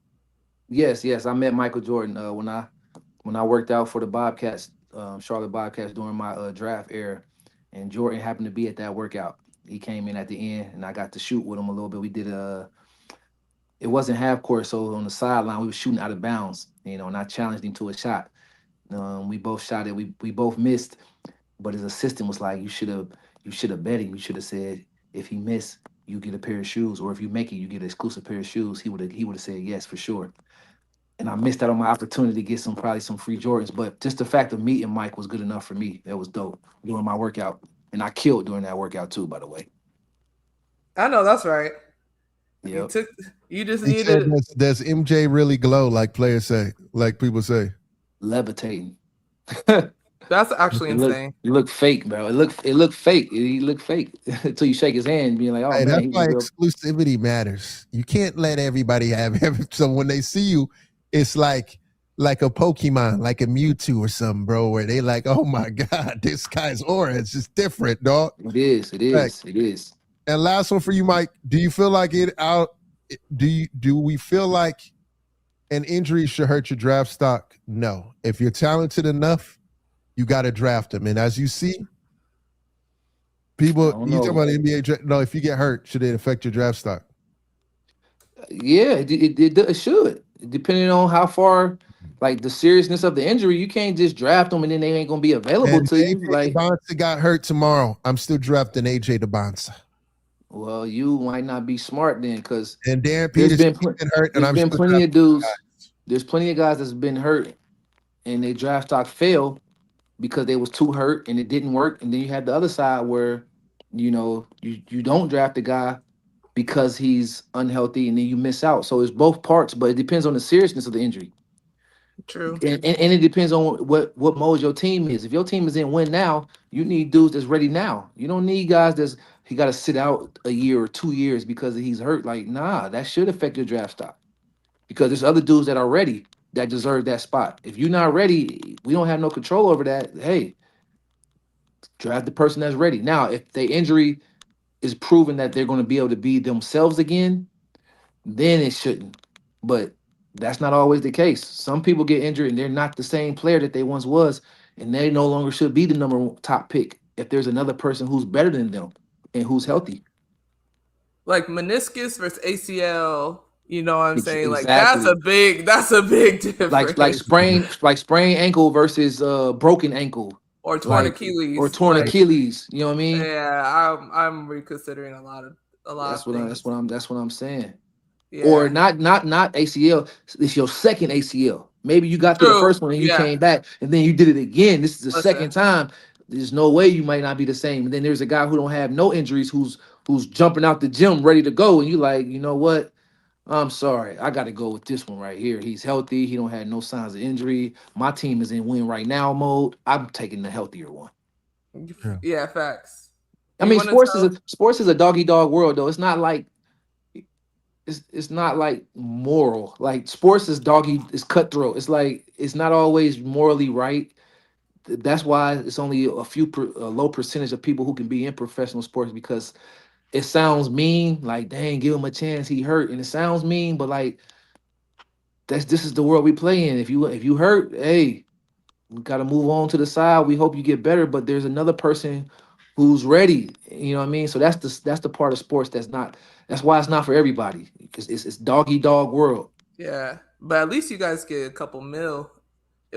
Yes. I met Michael Jordan when I worked out for the Bobcats, Charlotte Bobcats during my draft era, and Jordan happened to be at that workout. He came in at the end, and I got to shoot with him a little bit. We did it wasn't half court, so on the sideline we were shooting out of bounds, and I challenged him to a shot. We both shot it. We both missed, but his assistant was like, "You should have bet him. You should have said if he missed, you get a pair of shoes, or if you make it, you get an exclusive pair of shoes." He would have said yes for sure. And I missed out on my opportunity to get probably some free Jordans. But just the fact of meeting Mike was good enough for me. That was dope during my workout. And I killed during that workout too, by the way. I know that's right. Yeah. You just needed. Does MJ really glow like players say, like people say? Levitating. That's actually insane. You look fake, bro. It looked fake. He looked fake until you shake his hand and be like, "Oh, hey, man." That's why exclusivity matters. You can't let everybody have everything. So when they see you, it's like a Pokemon, like a Mewtwo or something, bro, where they like, oh my God, this guy's aura is just different, dog. It is. And last one for you, Mike. Do you feel like do we feel like an injury should hurt your draft stock? No. If you're talented enough, you got to draft them. And as you see, people, you talk about the NBA draft. No, if you get hurt, should it affect your draft stock? Yeah, it should. Depending on how far, like the seriousness of the injury, you can't just draft them and then they ain't gonna be available to you. Like Bonsa got hurt tomorrow, I'm still drafting AJ DeBonsa. Well, you might not be smart then, because Darren Peters been hurt, and there's been plenty of dudes. There's plenty of guys that's been hurt, and their draft stock failed because they was too hurt and it didn't work. And then you had the other side where, you don't draft the guy because he's unhealthy and then you miss out. So it's both parts, but it depends on the seriousness of the injury. True. And it depends on what mode your team is. If your team is in win now, you need dudes that's ready now. You don't need guys he got to sit out a year or 2 years because he's hurt. Like, nah, that should affect your draft stock, because there's other dudes that are ready that deserve that spot. If you're not ready, we don't have no control over that. Hey, draft the person that's ready. Now, if the injury is proven that they're going to be able to be themselves again, then it shouldn't. But that's not always the case. Some people get injured and they're not the same player that they once was, and they no longer should be the number one top pick if there's another person who's better than them and who's healthy. Like meniscus versus ACL, you know what I'm saying? Like Exactly. that's a big difference. Like sprained ankle versus broken ankle. Or torn Achilles. Or torn Achilles. You know what I mean? Yeah, I'm reconsidering a lot. That's what I'm saying. Yeah. Or not ACL. It's your second ACL. Maybe you got to the first one and you came back, and then you did it again. This is the second time. There's no way you might not be the same. And then there's a guy who don't have no injuries who's jumping out the gym ready to go, and you like, you know what? I'm sorry, I got to go with this one right here. He's healthy. He don't have no signs of injury. My team is in win right now mode. I'm taking the healthier one. Yeah, facts. I mean, sports is a doggy dog world though. It's not like it's not like moral. Like sports is is cutthroat. It's like it's not always morally right. That's why it's only a low percentage of people who can be in professional sports, because it sounds mean, like, dang, give him a chance, he hurt. And it sounds mean, but like this is the world we play in. If you hurt, hey, we gotta move on to the side. We hope you get better, but there's another person who's ready. You know what I mean? So that's the part of sports that's why it's not for everybody, because it's doggy dog world. Yeah, but at least you guys get a couple mil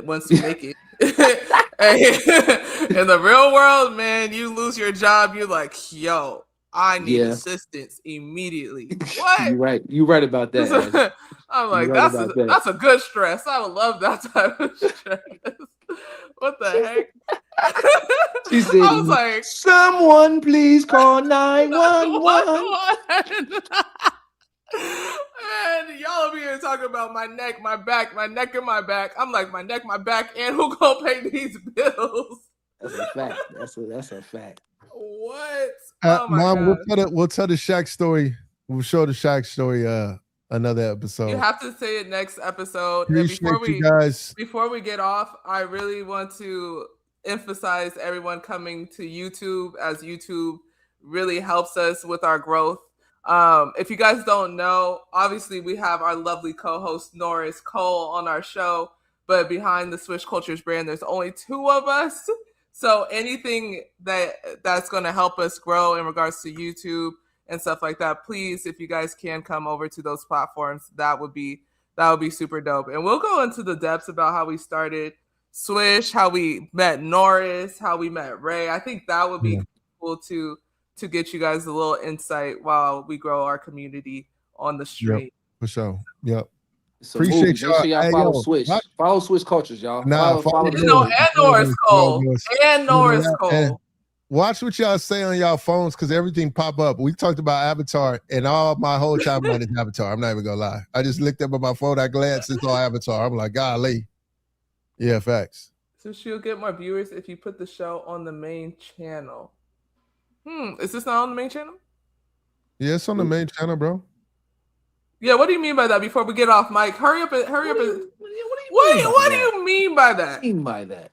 once you make it. Hey, in the real world, man, you lose your job, you're like, yo, I need assistance immediately. What? You're right about that. I'm like, that's a good stress. I would love that type of stress. What the heck? She said, I was like, someone please call 911. And y'all over here talking about my neck, my back, my neck and my back. I'm like, my neck, my back, and who gonna pay these bills? That's a fact. That's a fact. What? Oh my Mom, God. we'll tell the Shaq story. We'll show the Shaq story another episode. You have to say it next episode. Appreciate And you guys. Before we get off, I really want to emphasize everyone coming to YouTube, as YouTube really helps us with our growth. If you guys don't know, obviously we have our lovely co-host Norris Cole on our show, but behind the Swish Cultures brand, there's only 2 of us. So anything that's going to help us grow in regards to YouTube and stuff like that, please, if you guys can come over to those platforms, that would be super dope. And we'll go into the depths about how we started Swish, how we met Norris, how we met Ray. I think that would be cool to get you guys a little insight while we grow our community on the stream. Yep, for sure. Yep. Appreciate y'all. Make sure y'all follow Swish. Follow Swish Cultures, y'all. Follow and Norris Cole. And Norris Cole. Watch what y'all say on y'all phones, because everything pop up. We talked about Avatar, and all my whole timeline is Avatar. I'm not even gonna lie. I just looked up at my phone. I glanced and saw Avatar. I'm like, golly. Yeah, facts. So she'll get more viewers if you put the show on the main channel. Is this not on the main channel? Yeah, it's on the main channel, bro. Yeah, what do you mean by that? Before we get off, Mike, hurry up! What do you mean by that?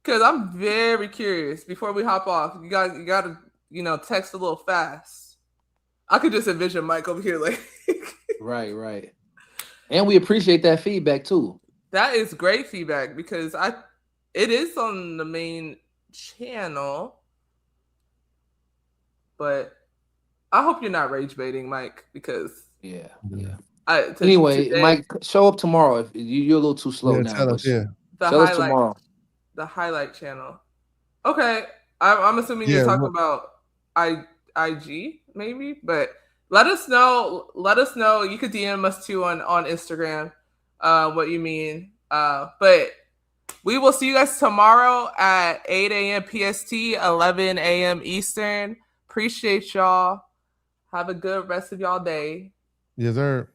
Because I'm very curious. Before we hop off, you gotta text a little fast. I could just envision Mike over here like. Right. And we appreciate that feedback too. That is great feedback, because it is on the main channel. But I hope you're not rage baiting, Mike, because anyway, Mike, show up tomorrow. If you're a little too slow now. Tell us, show us tomorrow. The highlight channel. Okay, I'm assuming you're talking about IG maybe, but let us know. You could DM us too on Instagram. What you mean? But we will see you guys tomorrow at 8 a.m. PST, 11 a.m. Eastern. Appreciate y'all. Have a good rest of y'all day. Yes, sir.